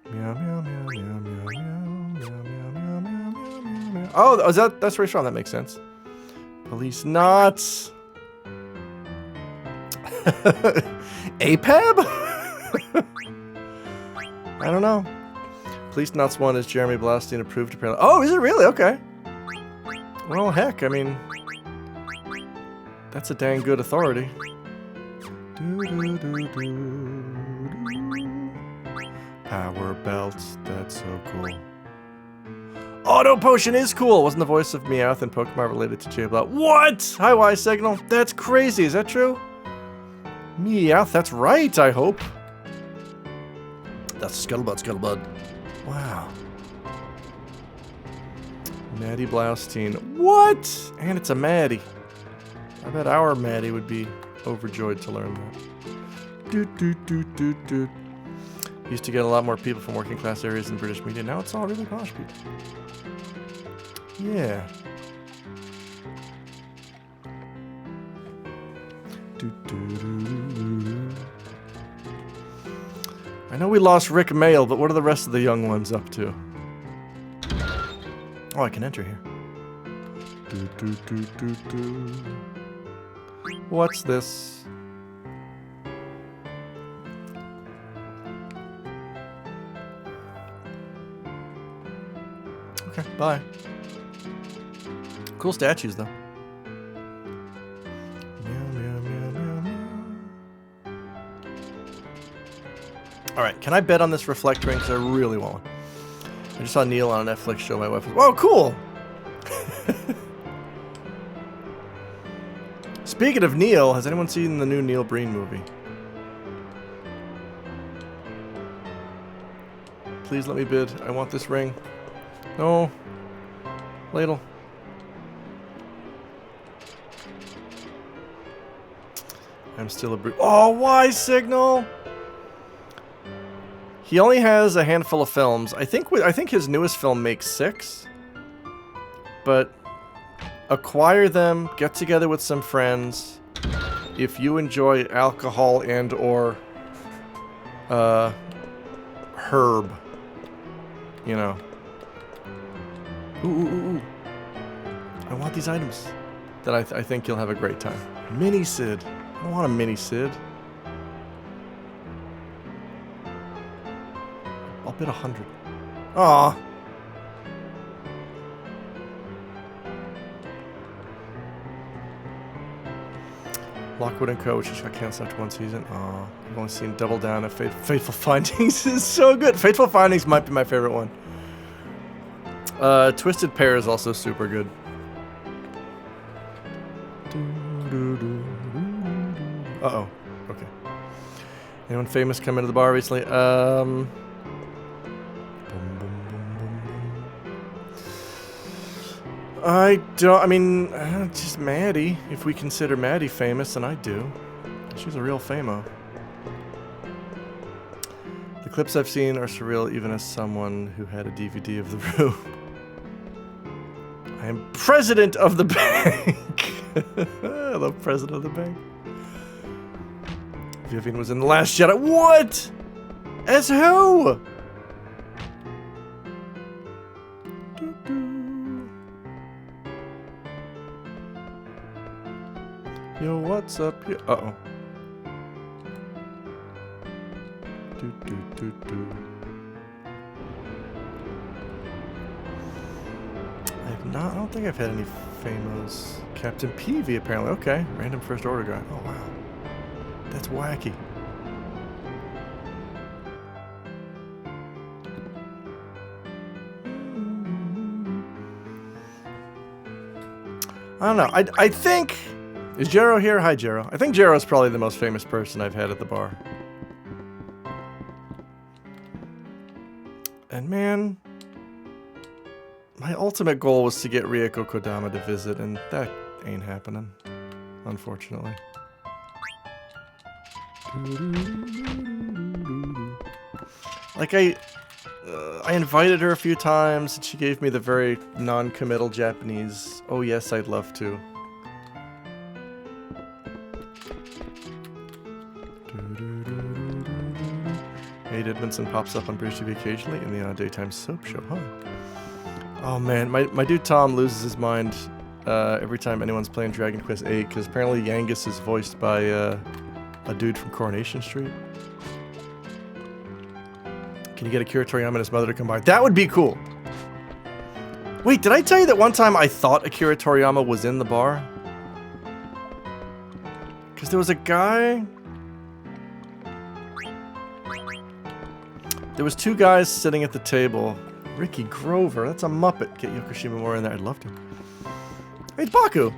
Meow, meow, meow, meow, meow, meow, meow, meow, meow, meow, meow, meow. Oh, that's very strong. That makes sense. Police Knots. APAB? I don't know. Police Nuts 1 is Jeremy Blaustein approved apparently. Oh, is it really? Okay. Well, heck, I mean, that's a dang good authority. Power belts, that's so cool. Auto Potion is cool! Wasn't the voice of Meowth in Pokemon related to J-Blow? What? Hi, Y-Signal. That's crazy, is that true? Meowth, that's right, I hope. That's Scuttlebutt. Wow. Maddie Blaustein. What? And it's a Maddie. I bet our Maddie would be overjoyed to learn that. Used to get a lot more people from working class areas in British media. Now it's all really posh people. Yeah. I know we lost Rick Mail, but what are the rest of the young ones up to? Oh, I can enter here. What's this? Okay, bye. Cool statues, though. Alright, can I bet on this reflect ring? Because I really want one. I just saw Neil on a Netflix show. My wife was, whoa, cool! Speaking of Neil, has anyone seen the new Neil Breen movie? Please let me bid. I want this ring. No. Ladle. I'm still a oh, why Signal? He only has a handful of films. I think his newest film makes 6. But acquire them, get together with some friends. If you enjoy alcohol and or herb, you know. Ooh. I want these items. That I think you'll have a great time. Mini Sid. I don't want a mini Sid. I'll bid 100. Aw. Lockwood & Co., which just got canceled after 1 season. Aw. I've only seen Double Down at Fateful Findings. Is so good. Fateful Findings might be my favorite one. Twisted Pair is also super good. Uh-oh. Okay. Anyone famous come into the bar recently? I mean, just Maddie. If we consider Maddie famous, and I do. She's a real famo. The clips I've seen are surreal, even as someone who had a DVD of The Room. I am president of the bank. I love president of the bank. Vivian was in The Last Jedi. What? As who? Yo, what's up here? Uh-oh. I don't think I've had any famous. Captain Peavy, apparently. Okay. Random first order guy. Oh, wow. That's wacky. I don't know. I think... Is Jero here? Hi, Jero. I think Jero's probably the most famous person I've had at the bar. And man... My ultimate goal was to get Ryoko Kodama to visit, and that ain't happening. Unfortunately. Like, I invited her a few times, and she gave me the very non-committal Japanese, oh yes, I'd love to. Nate Edmondson pops up on British TV occasionally in the daytime soap show, huh? Oh man, my dude Tom loses his mind every time anyone's playing Dragon Quest VIII, because apparently Yangus is voiced by A dude from Coronation Street. Can you get Akira Toriyama and his mother to combine? That would be cool. Wait, did I tell you that one time I thought Akira Toriyama was in the bar? Because there was a guy... There was two guys sitting at the table. Ricky Grover, that's a Muppet. Get Yokoshima more in there, I'd love to. Hey, it's Baku!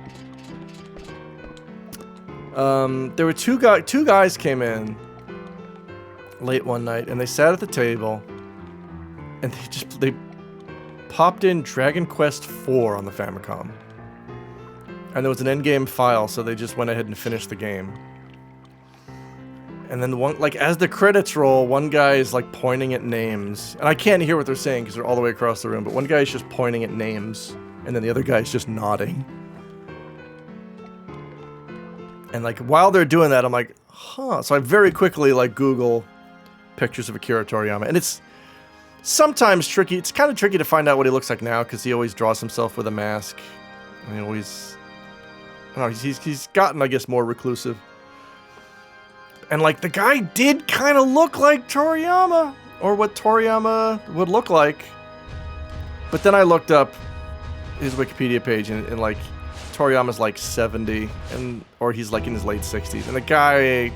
There were two guys came in late one night, and they sat at the table, and they popped in Dragon Quest IV on the Famicom. And there was an endgame file, so they just went ahead and finished the game. And then as the credits roll, one guy is like pointing at names. And I can't hear what they're saying because they're all the way across the room, but one guy is just pointing at names, and then the other guy is just nodding. And like while they're doing that, I'm like, huh. So I very quickly like Google pictures of Akira Toriyama, and it's sometimes tricky. It's kind of tricky to find out what he looks like now because he always draws himself with a mask. And he always, I don't know, he's gotten, I guess, more reclusive. And like the guy did kind of look like Toriyama, or what Toriyama would look like. But then I looked up his Wikipedia page, and like Toriyama's like 70, or he's like in his late 60s, and the guy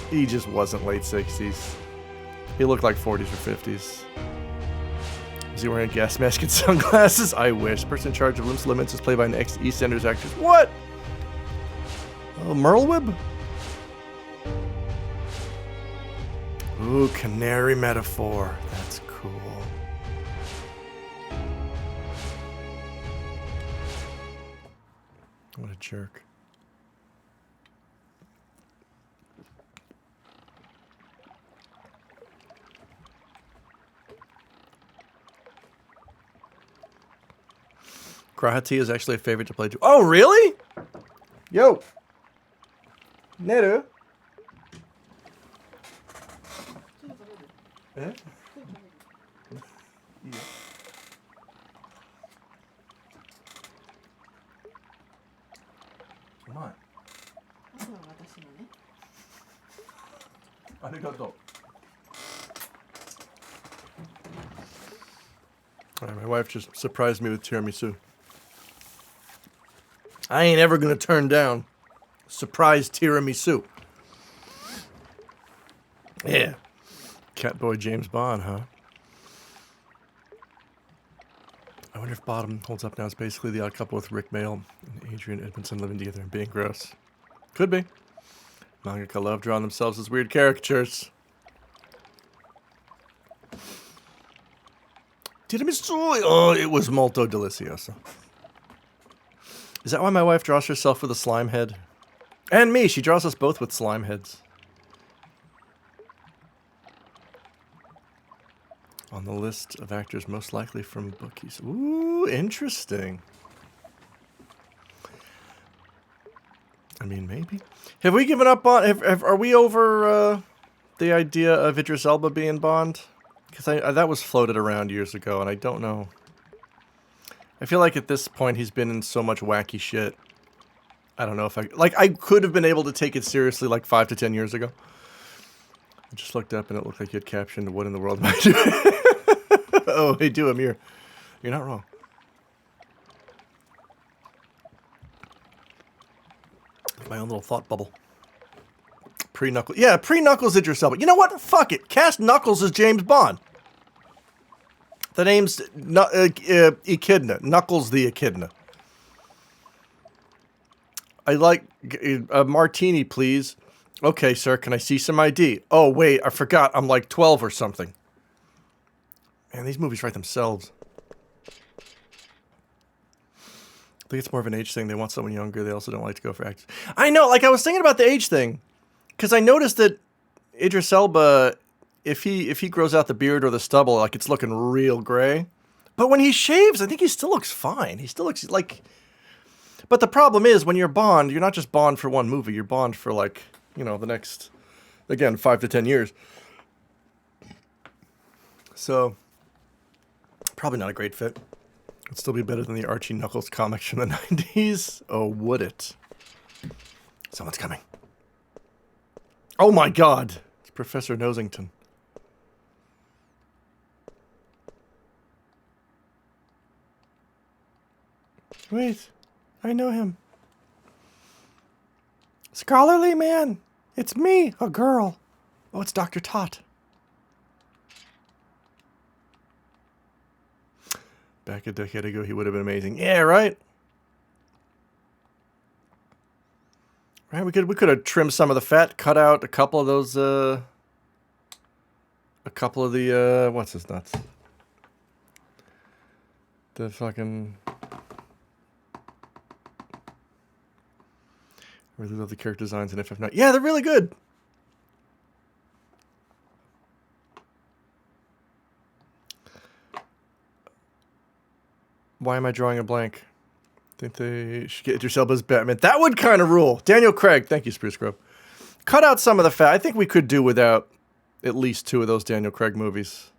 he just wasn't late 60s. He looked like 40s or 50s. Is he wearing a gas mask and sunglasses? I wish. Person in charge of Limits Limits is played by an ex-EastEnders actress. What? Oh, Merlwib? Ooh, canary metaphor. That's cool. What a jerk. Grahati is actually a favorite to play too. Oh, really? Yo. Neru. Eh? Yeah. うまい。ありがとう。Alright, my wife just surprised me with tiramisu. I ain't ever gonna turn down surprise tiramisu. Yeah. Catboy James Bond, huh? I wonder if Bottom holds up now. It's basically the odd couple with Rick Mail and Adrian Edmondson living together and being gross. Could be. Mangaka love drawing themselves as weird caricatures. Tiramisu! Oh, it was molto delicioso. Is that why my wife draws herself with a slime head? And me! She draws us both with slime heads. On the list of actors most likely from bookies. Ooh, interesting. I mean, maybe. Have we given up on... are we over the idea of Idris Elba being Bond? Because that was floated around years ago, and I don't know. I feel like at this point he's been in so much wacky shit. I don't know if I... Like, I could have been able to take it seriously like 5 to 10 years ago. I just looked up and it looked like you had captioned what in the world am I doing? Oh, hey, do him. You're not wrong. My own little thought bubble. Pre-Knuckles. Yeah, pre-Knuckles Idris Elba. You know what? Fuck it. Cast Knuckles as James Bond. The name's Echidna. Knuckles the Echidna. I like a martini, please. Okay, sir, can I see some ID? Oh, wait, I forgot. I'm like 12 or something. Man, these movies write themselves. I think it's more of an age thing. They want someone younger. They also don't like to go for actors. I know, like I was thinking about the age thing. Because I noticed that Idris Elba, if he grows out the beard or the stubble, like it's looking real gray. But when he shaves, I think he still looks fine. He still looks like... But the problem is, when you're Bond, you're not just Bond for one movie. You're Bond for like, you know, the next, again, 5 to 10 years. So, probably not a great fit. It'd still be better than the Archie Knuckles comics from the 90s. Oh, would it? Someone's coming. Oh my god! It's Professor Nosington. Wait, I know him. Scholarly man! It's me, a girl. Oh, it's Dr. Tot. Back a decade ago, he would have been amazing. Yeah, right? Right, we could have trimmed some of the fat, cut out a couple of those, a couple of the, what's his nuts? The fucking... I really love the character designs in FF9. Yeah, they're really good! Why am I drawing a blank? Think they should get Idris Elba's Batman. That would kind of rule. Daniel Craig. Thank you, Spruce Grove. Cut out some of the fat. I think we could do without at least 2 of those Daniel Craig movies.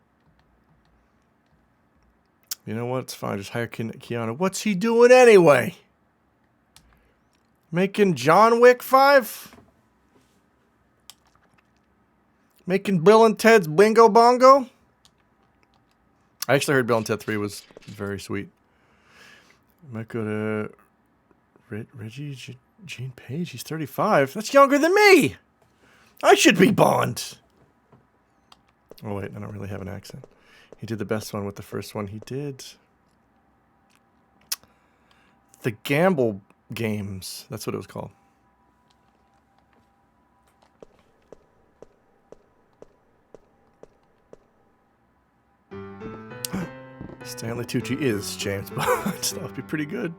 You know what? It's fine. Just hire Keanu. What's he doing anyway? Making John Wick 5? Making Bill and Ted's Bingo Bongo? I actually heard Bill and Ted 3 was very sweet. Might go to Reggie Gene Page. He's 35. That's younger than me. I should be Bond. Oh wait, I don't really have an accent. He did the best one with the first one. He did the Gamble Games. That's what it was called. Stanley Tucci is James Bond. That would be pretty good.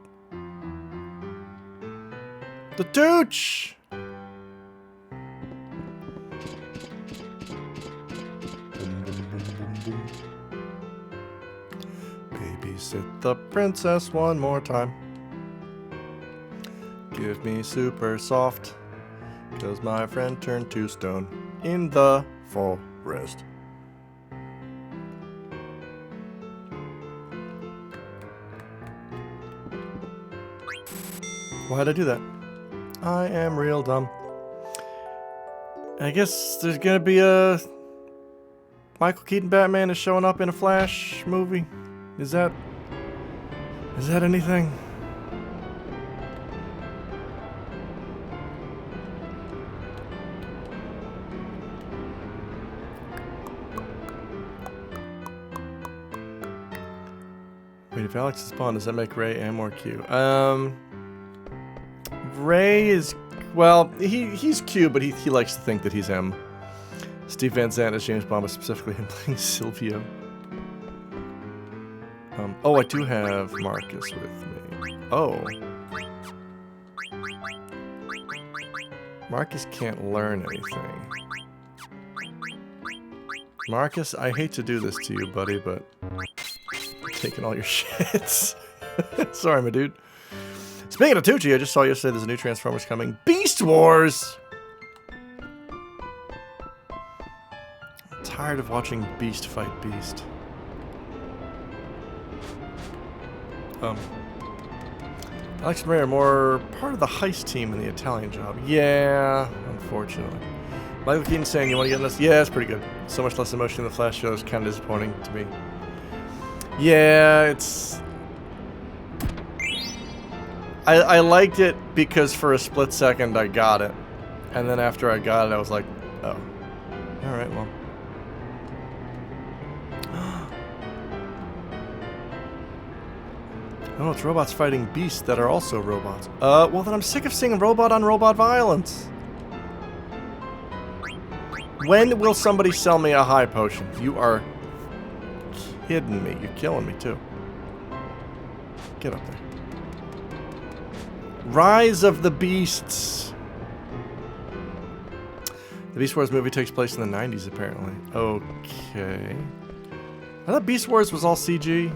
The Tooch! Babysit the princess one more time. Give me super soft, 'cause my friend turned to stone in the forest. Why'd I do that? I am real dumb. I guess there's gonna be a... Michael Keaton Batman is showing up in a Flash movie. Is that anything? Wait, if Alex is Bond, does that make Ray M or Q? Ray is, well, he's Q, but he likes to think that he's M. Steve Van Zandt as James Bond, but specifically him playing Silvio. Oh, I do have Marcus with me. Oh. Marcus can't learn anything. Marcus, I hate to do this to you, buddy, but I'm taking all your shits. Sorry, my dude. Speaking of Tucci, I just saw yesterday there's a new Transformers coming. Beast Wars! I'm tired of watching Beast fight Beast. Alex and Ray are more part of the heist team in the Italian Job. Yeah, unfortunately. Michael Keaton saying, you want to get in this? Yeah, it's pretty good. So much less emotion in the Flash show is kind of disappointing to me. Yeah, it's... I liked it because for a split second I got it. And then after I got it, I was like, oh. Alright, well. Oh, it's robots fighting beasts that are also robots. Well then I'm sick of seeing robot-on-robot violence. When will somebody sell me a high potion? You are kidding me. You're killing me, too. Get up there. Rise of the Beasts. The Beast Wars movie takes place in the 90s, apparently. Okay. I thought Beast Wars was all CG.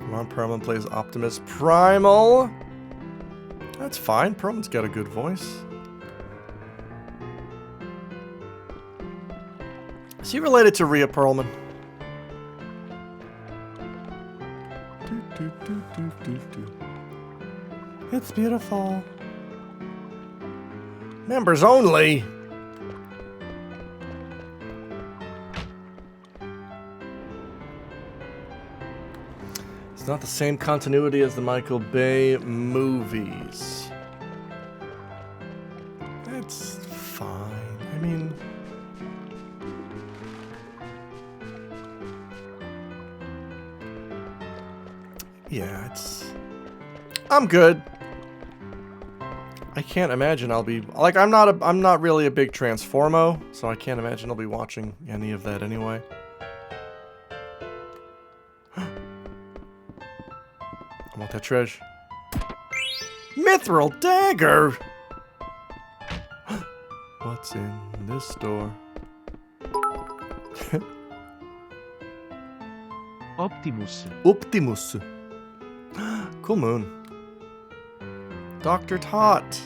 Ron Perlman plays Optimus Primal. That's fine. Perlman's got a good voice. Is he related to Rhea Perlman? It's beautiful. Members only. It's not the same continuity as the Michael Bay movies. That's fine. I mean... yeah, it's... I'm good. I can't imagine I'll be... like, I'm not really a big Transformo, so I can't imagine I'll be watching any of that anyway. I want that treasure. Mithril dagger! What's in this door? Optimus. Optimus. Cool moon. Dr. Tot.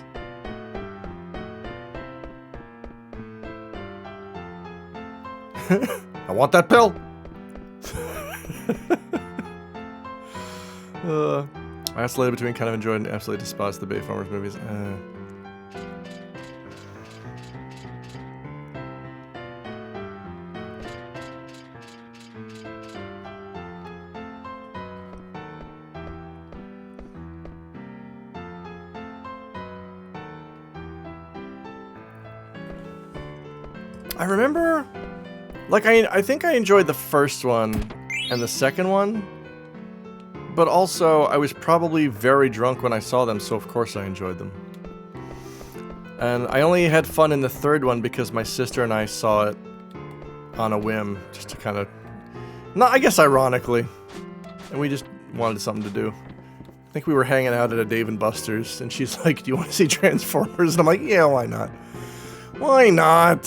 I want that pill. I oscillated between kind of enjoyed and absolutely despised the Bayfarmers movies. I remember, like, I think I enjoyed the first one and the second one, but also I was probably very drunk when I saw them, so of course I enjoyed them. And I only had fun in the third one because my sister and I saw it on a whim, just to kind of, not, I guess ironically, and we just wanted something to do. I think we were hanging out at a Dave & Buster's, and she's like, do you want to see Transformers? And I'm like, yeah, why not? Why not?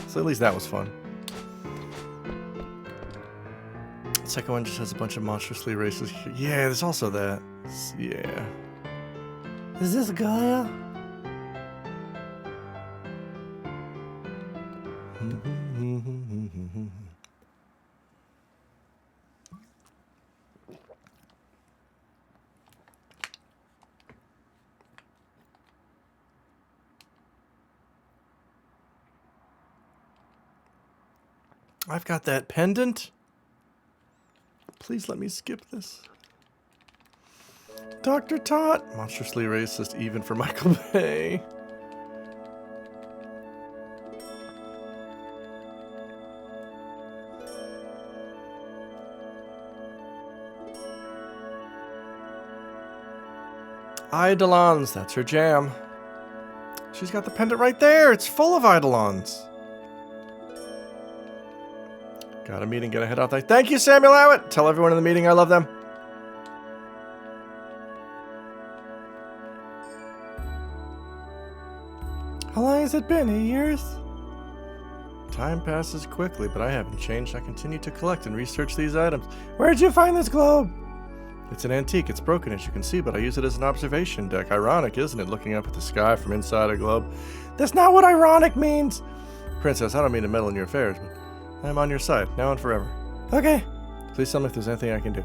So at least that was fun. The second one just has a bunch of monstrously racist... yeah, there's also that. Yeah. Is this Gaia? I've got that pendant. Please let me skip this. Dr. Tot. Monstrously racist even for Michael Bay. Eidolons. That's her jam. She's got the pendant right there. It's full of Eidolons. Got a meeting, gonna head out there. Thank you, Samuel Abbott! Tell everyone in the meeting I love them. How long has it been? 8 years? Time passes quickly, but I haven't changed. I continue to collect and research these items. Where'd you find this globe? It's an antique. It's broken, as you can see, but I use it as an observation deck. Ironic, isn't it? Looking up at the sky from inside a globe. That's not what ironic means! Princess, I don't mean to meddle in your affairs, but... I'm on your side, now and forever. Okay. Please tell me if there's anything I can do.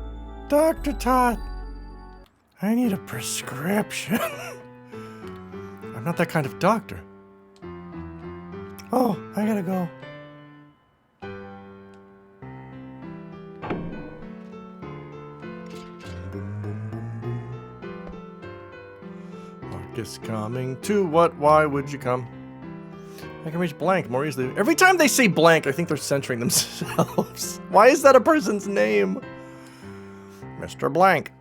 Dr. Tot. I need a prescription. I'm not that kind of doctor. Oh, I gotta go. Marcus coming to what? Why would you come? I can reach blank more easily. Every time they say blank, I think they're censoring themselves. Why is that a person's name? Mr. Blank.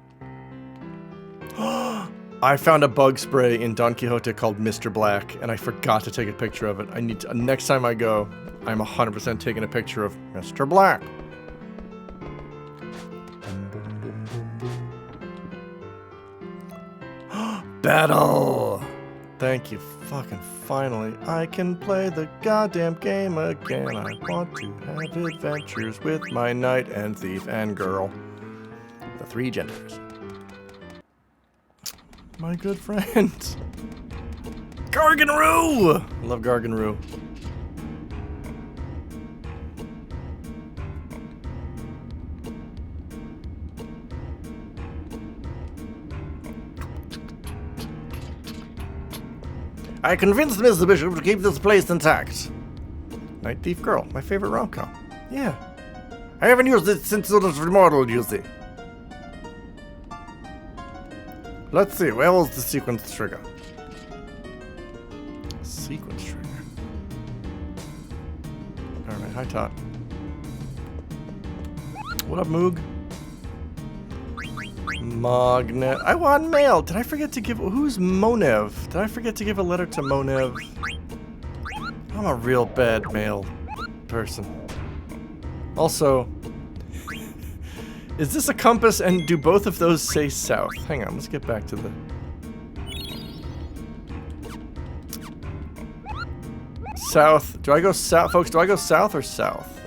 I found a bug spray in Don Quixote called Mr. Black, and I forgot to take a picture of it. I need to, next time I go, I'm 100% taking a picture of Mr. Black. Battle! Thank you, fucking finally. I can play the goddamn game again. I want to have adventures with my knight and thief and girl. The 3 genders. My good friend. Garganroo! I love Garganroo. I convinced Mr. Bishop to keep this place intact. Night Thief Girl, my favorite rom-com. Yeah. I haven't used it since it was remodeled, you see. Let's see, where was the sequence trigger? Sequence trigger. Alright, hi Tot. What up, Moog? Magnet. I want mail. Did I forget to give... Who's Monev? Did I forget to give a letter to Monev? I'm a real bad mail person. Also, is this a compass and do both of those say south? Hang on, let's get back to the... South. Do I go south? Folks, do I go south or south?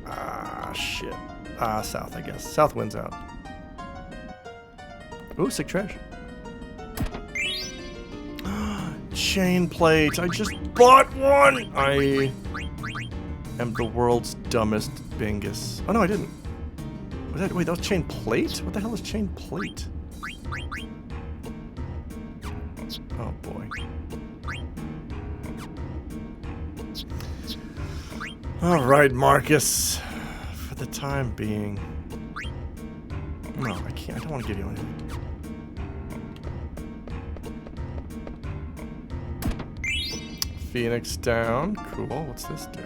Ah, shit. Ah, south, I guess. South wins out. Ooh, sick trash. Chain plate. I just bought one. I am the world's dumbest bingus. Oh no, I didn't. Wait, that was chain plate? What the hell is chain plate? Oh boy. All right, Marcus. For the time being. No, I can't. I don't want to give you anything. Phoenix down. Cool. What's this do?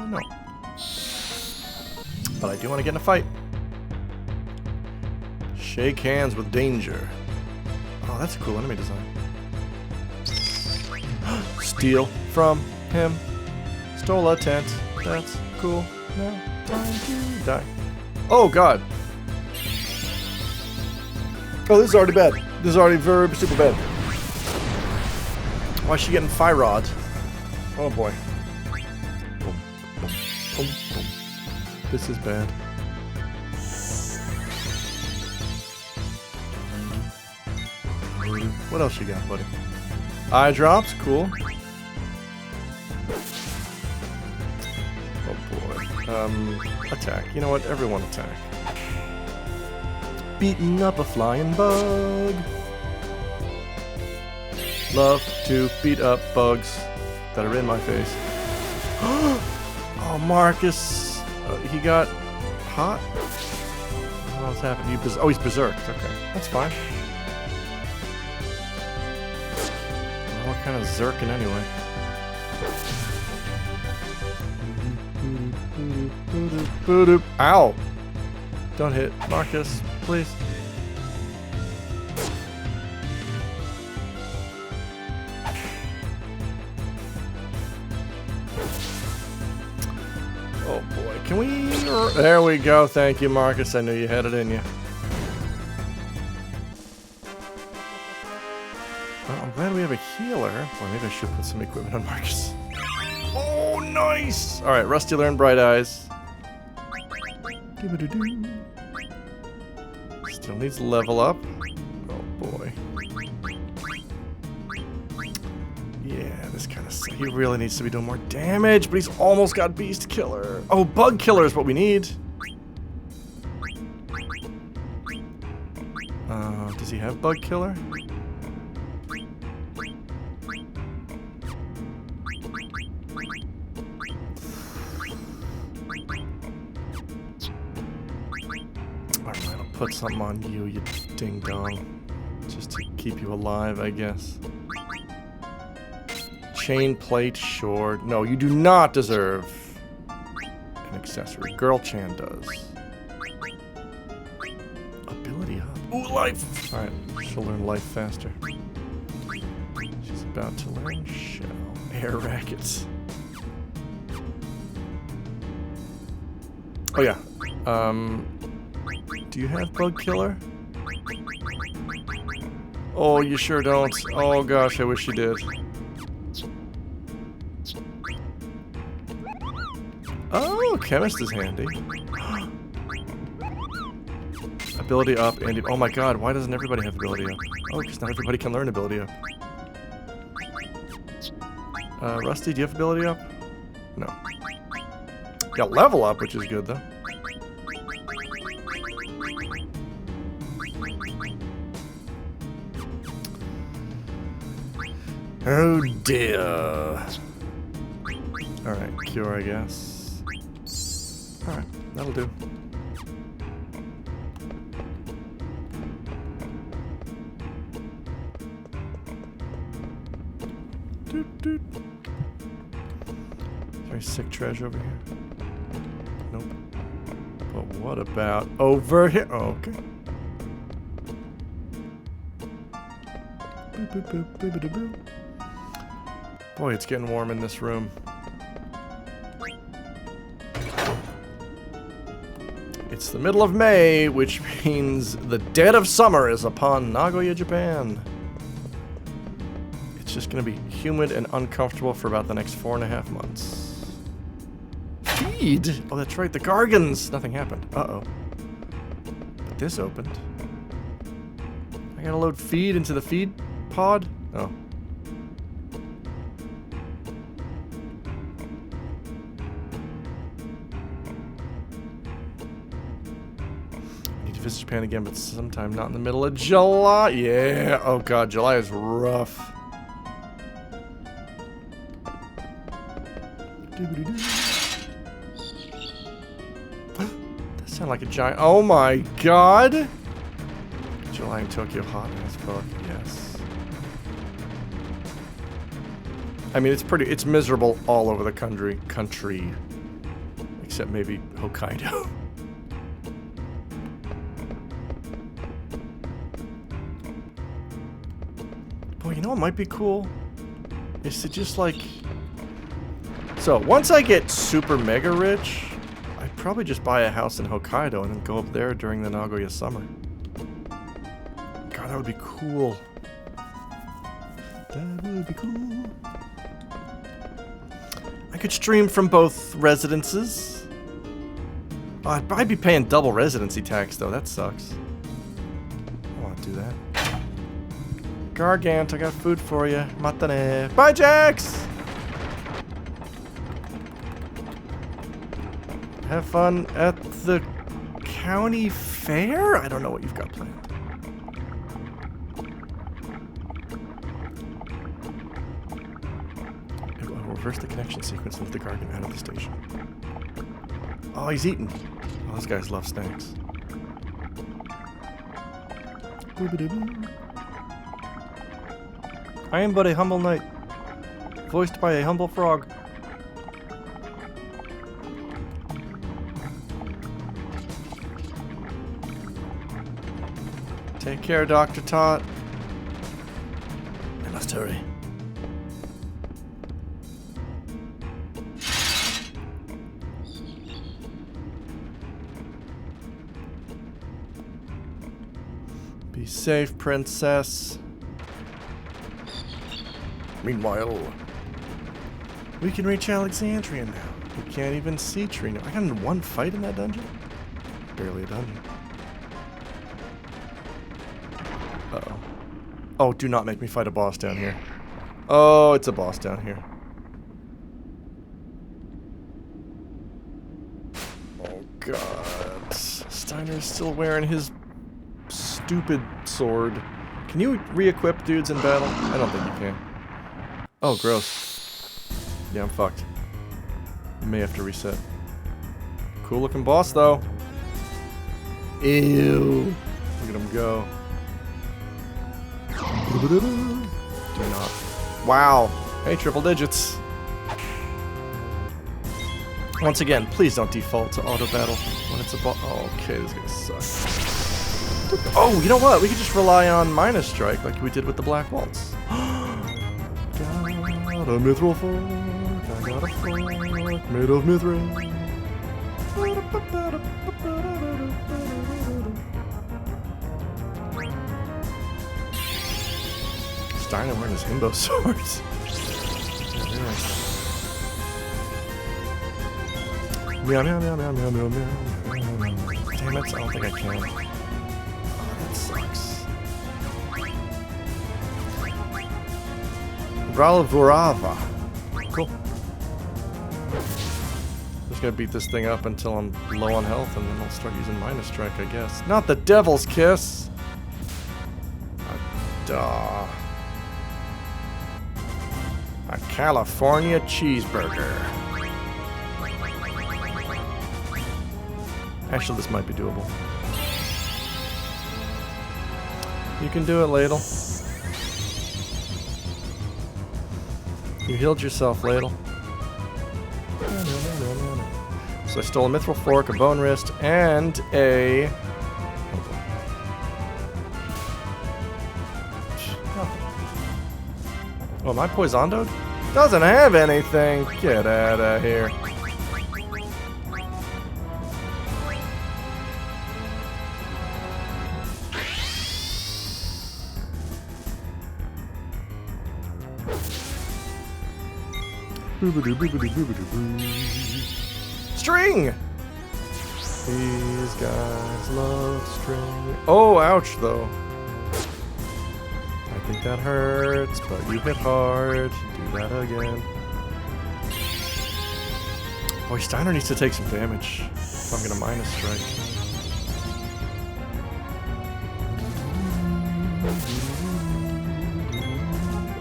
No. But I do want to get in a fight. Shake hands with danger. Oh, that's a cool enemy design. Steal from him. Stole a tent. That's cool. Now time to die. Oh, God. Oh, this is already bad. This is already very super bad. Why is she getting fire rod? Oh boy. Boom, boom, boom, boom. This is bad. What else you got, buddy? Eye drops, cool. Oh boy. Attack. You know what? Everyone attack. Beating up a flying bug. Love to beat up bugs that are in my face. Oh, Marcus. He got hot? What's happened? Oh, he's berserked. Okay, that's fine. What kind of zerking anyway? Ow! Don't hit. Marcus, please. Oh boy, can we... There we go, thank you Marcus, I knew you had it in you. Well, I'm glad we have a healer. Boy, maybe I should put some equipment on Marcus. Oh, nice! Alright, Rusty learned Bright Eyes. Still needs to level up. Oh boy. Yeah, this kind of... He really needs to be doing more damage, but he's almost got Beast Killer. Oh, Bug Killer is what we need. Does he have Bug Killer? Alright, I'll put something on you, you ding-dong. Just to keep you alive, I guess. Chain plate, sure. No, you do not deserve an accessory. Girl Chan does. Ability up. Ooh, life! Alright, she'll learn life faster. She's about to learn shell. Air rackets. Oh yeah. Do you have Bug Killer? Oh, you sure don't. Oh gosh, I wish you did. Oh, Chemist is handy. Ability up, and oh my god, why doesn't everybody have ability up? Oh, because not everybody can learn ability up. Rusty, do you have ability up? No. You got level up, which is good though. Oh dear. Alright, cure I guess. Alright, that'll do. Doot, doot. Very sick treasure over here. Nope. But what about over here? Oh, okay. Boop, boop, boop, boop, boop, boop. Boy, it's getting warm in this room. It's the middle of May, which means the dead of summer is upon Nagoya, Japan. It's just going to be humid and uncomfortable for about the next 4.5 months. Feed? Oh, that's right, the Gargans! Nothing happened. Uh-oh. But this opened. I gotta load feed into the feed pod? Oh. Visit Japan again, but sometime not in the middle of July. Yeah. Oh god, July is rough. That sounds like a giant. Oh my god. July in Tokyo, hot as fuck. Yes. I mean, it's miserable all over the country. Except maybe Hokkaido. Boy, you know what might be cool? Is to just like... So, once I get super mega rich, I'd probably just buy a house in Hokkaido and then go up there during the Nagoya summer. God, that would be cool. That would be cool. I could stream from both residences. Oh, I'd be paying double residency tax though, that sucks. I don't want to do that. Gargant, I got food for you. Matane. Bye, Jax! Have fun at the county fair? I don't know what you've got planned. It will reverse the connection sequence with the Gargant out of the station. Oh, he's eating. Oh, those guys love snacks. I am but a humble knight, voiced by a humble frog. Take care, Dr. Tot. I must hurry. Be safe, princess. Meanwhile, we can reach Alexandria now. We can't even see Trino. I got in one fight in that dungeon? Barely a dungeon. Uh-oh. Oh, do not make me fight a boss down here. Oh, it's a boss down here. Oh, God. Steiner's still wearing his stupid sword. Can you re-equip dudes in battle? I don't think you can. Oh, gross. Yeah, I'm fucked. I may have to reset. Cool looking boss, though. Ew. Look at him go. Do not. Wow. Hey, triple digits. Once again, please don't default to auto battle when it's a boss. Oh, okay, this is gonna suck. Oh, you know what? We could just rely on minus strike like we did with the Black Waltz. Got a mithril fork, I got a fork made of mithril. Steiner wearing his himbo swords. Meow, meow, meow, meow, meow, meow, meow. Damn it, I don't think I can. sucks. Bralavurava. Cool. Just gonna beat this thing up until I'm low on health, and then I'll start using Minus Strike, I guess. Not the Devil's Kiss! Duh. A California cheeseburger. Actually, this might be doable. You can do it, Ladle. You healed yourself, Ladle. So I stole a Mithril Fork, a Bone Wrist, and a... Oh, am I Poisondoed? Doesn't have anything. Get out of here. String! These guys love string. Oh, ouch, though. I think that hurts, but you hit hard. Do that again. Boy, Steiner needs to take some damage if I'm gonna Minus Strike.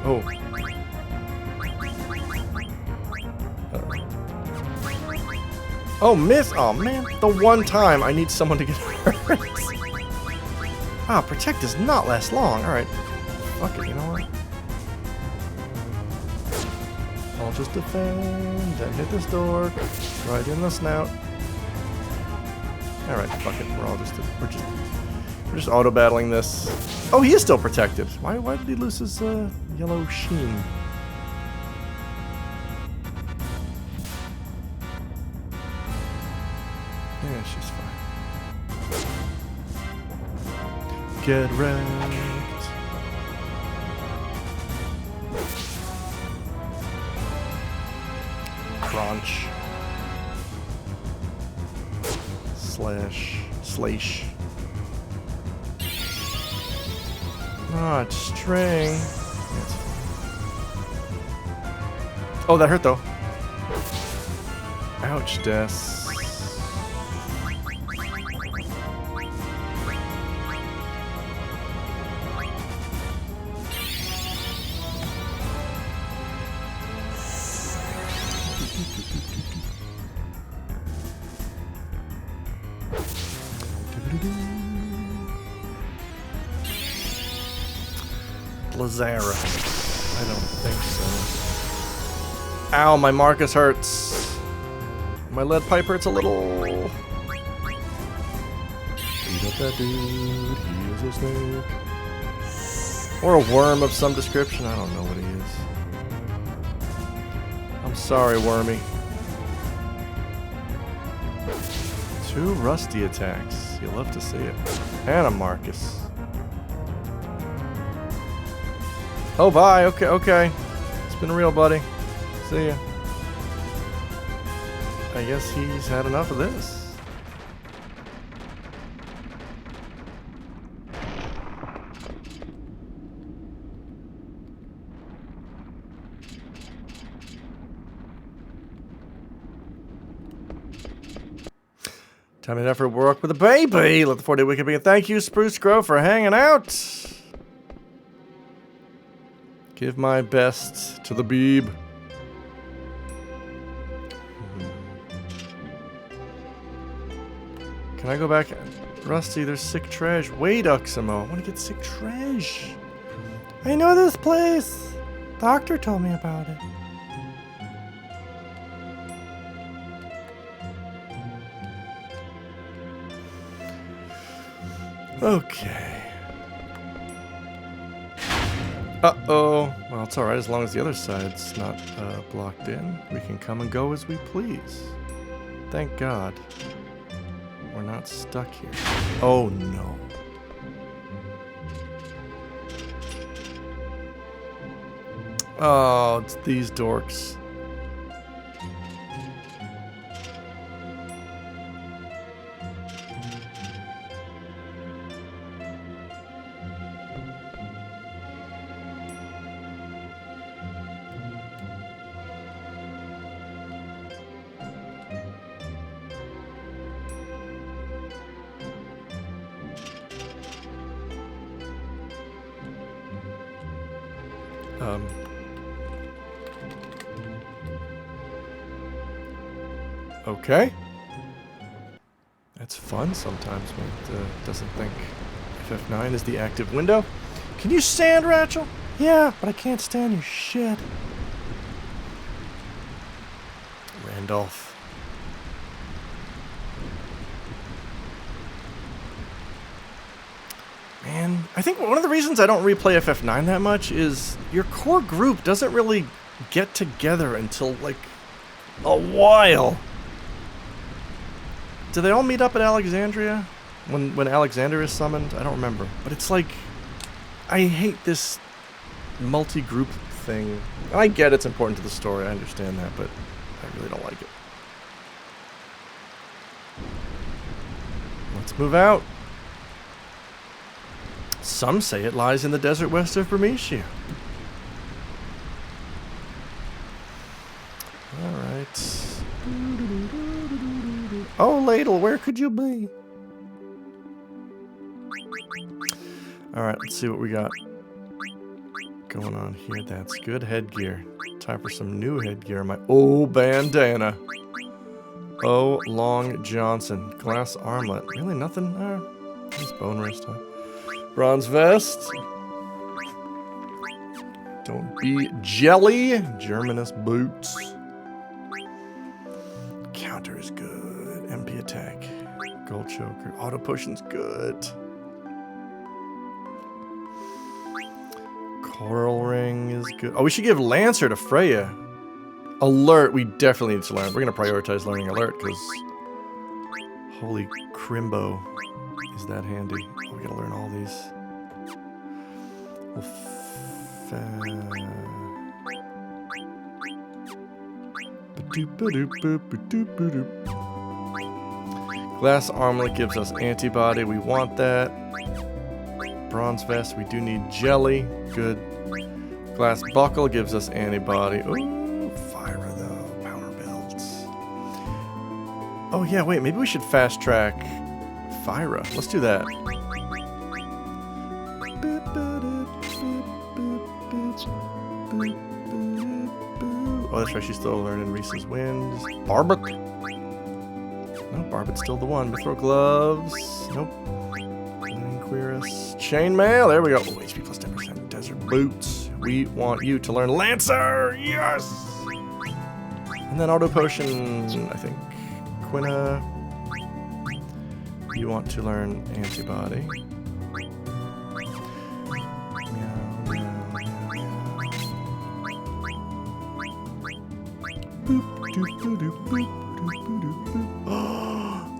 Oh. Oh, miss! Oh, man. The one time I need someone to get hurt. Ah, Protect does not last long. Alright. Fuck it, you know what? I'll just defend and hit this dork right in the snout. Alright, fuck it. We're just auto battling this. Oh, he is still protected. Why did he lose his yellow sheen? Yeah, she's fine. Get wrecked. Crunch. Slash. Ah, it's string. That's fine. Oh, that hurt though. Ouch, Des. Lazara. I don't think so. Ow, my Marcus hurts. My lead pipe hurts a little. Beat up that dude. He is a snake. Or a worm of some description. I don't know what he is. I'm sorry, Wormy. 2 rusty attacks. You'll love to see it. And a Marcus. Oh, bye. Okay. It's been real, buddy. See ya. I guess he's had enough of this. Time and effort work with a baby. Let the 4-day weekend begin. Thank you, Spruce Grove, for hanging out. Give my best to the Beeb. Can I go back? Rusty, there's sick trash. Wait, Uxamo. I want to get sick trash. I know this place. Doctor told me about it. Okay. Uh-oh. Well, it's alright as long as the other side's not blocked in. We can come and go as we please. Thank God. We're not stuck here. Oh, no. Oh, it's these dorks. Okay. That's fun sometimes when it doesn't think FF9 is the active window. Can you stand, Rachel? Yeah, but I can't stand your shit. Randolph. Man, I think one of the reasons I don't replay FF9 that much is your core group doesn't really get together until, like, a while. Do they all meet up at Alexandria? When Alexander is summoned? I don't remember. But it's like, I hate this multi-group thing. And I get it's important to the story, I understand that, but I really don't like it. Let's move out. Some say it lies in the desert west of Bermesia. Alright. Oh, Ladle, where could you be? Alright, let's see what we got going on here. That's good headgear. Time for some new headgear. My bandana. Oh, Long Johnson. Glass armlet. Really nothing? Just bone wrist, huh? Bronze vest. Don't be jelly. Germanus boots. Counter is good. MP attack. Gold choker. Auto potion's good. Coral ring is good. Oh, we should give Lancer to Freya. Alert. We definitely need to learn. We're going to prioritize learning alert because holy crimbo is that handy. Oh, we got to learn all these. Glass armlet gives us antibody. We want that. Bronze vest. We do need jelly. Good. Glass buckle gives us antibody. Ooh, Fyra though. Power belts. Oh yeah, wait. Maybe we should fast track Fyra. Let's do that. Oh, that's right. She's still learning Reese's Winds. Barbet. No, Barbet's still the one. Mithril gloves. Nope. Queerus. Chainmail. There we go. Oh, HP plus 10%. Desert boots. We want you to learn Lancer. Yes. And then auto potion. I think Quina. You want to learn antibody.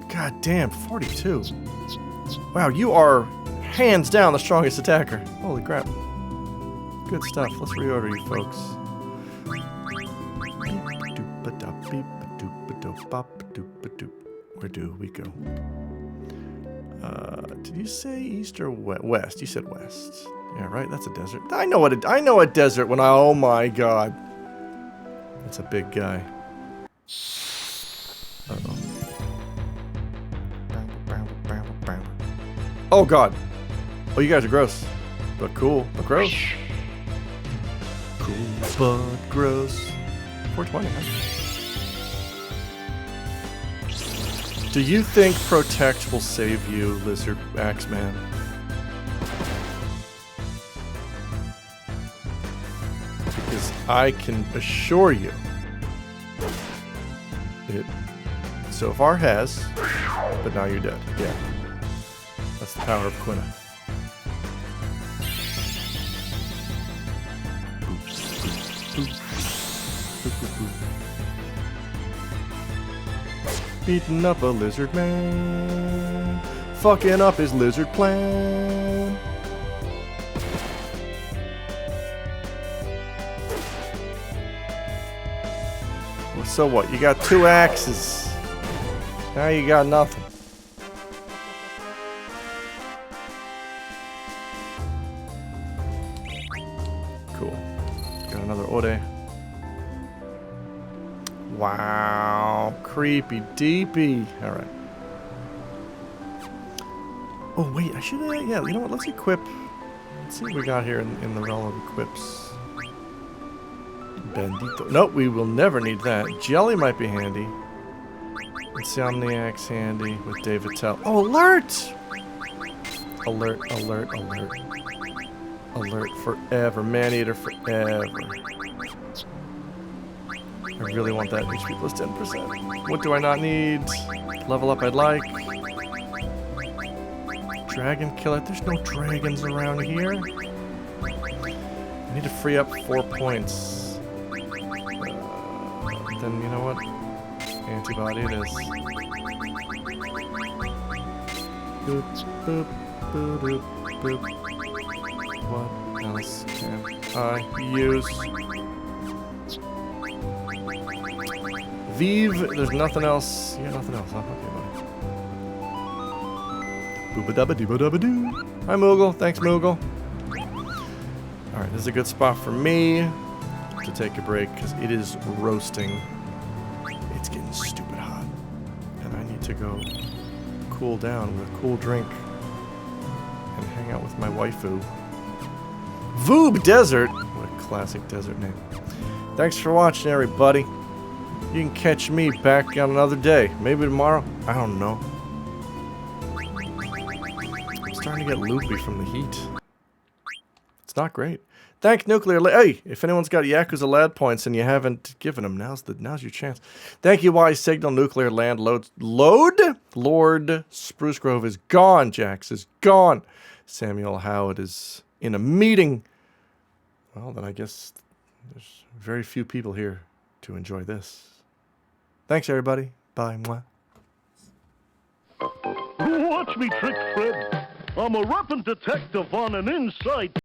God damn, 42. Wow, you are hands down the strongest attacker. Holy crap. Good stuff. Let's reorder you folks. Where do we go? Did you say east or west? You said west. Yeah, right? That's a desert. I know a desert when oh my god. That's a big guy. Uh-oh. Oh god. Oh, you guys are gross. But cool. But gross. Cool, but gross. 420, huh? Do you think Protect will save you, Lizard Axeman? Because I can assure you it so far has, but now you're dead. Yeah. That's the power of Quina. Beating up a lizard man, fucking up his lizard plan. Well, so what? You got 2 axes. Now you got nothing. Cool. Got another Ode. Wow, creepy deepy. All right. Oh wait, I should. Yeah, you know what? Let's equip. Let's see what we got here in the realm of equips. Bendito. Nope, we will never need that. Jelly might be handy. Insomniac's handy with David Tell. Oh, alert! Alert, alert, alert. Alert forever. Maneater forever. I really want that HP plus 10%. What do I not need? Level up I'd like. Dragon killer. There's no dragons around here. I need to free up 4 points. Then you know what? Antibody it is. Boop, boop, boop, boop, boop. What else can I use? Vive, there's nothing else. Yeah, nothing else, huh? Okay, buddy. Booba-dabba-doo-ba-dabba-doo. Hi, Moogle. Thanks, Moogle. Alright, this is a good spot for me to take a break because it is roasting. It's getting stupid hot. And I need to go cool down with a cool drink and hang out with my waifu. Voob Desert! What a classic desert name. Thanks for watching, everybody. You can catch me back on another day. Maybe tomorrow. I don't know. I'm starting to get loopy from the heat. It's not great. Thank Nuclear Hey, if anyone's got Yakuza Lad points and you haven't given them, now's your chance. Thank you, Y Signal. Nuclear Land load. Lord Spruce Grove is gone. Jax is gone. Samuel Howard is in a meeting. Well, then I guess there's very few people here to enjoy this. Thanks, everybody. Bye. Mwah. Watch me trick, Fred. I'm a rapping detective on an inside.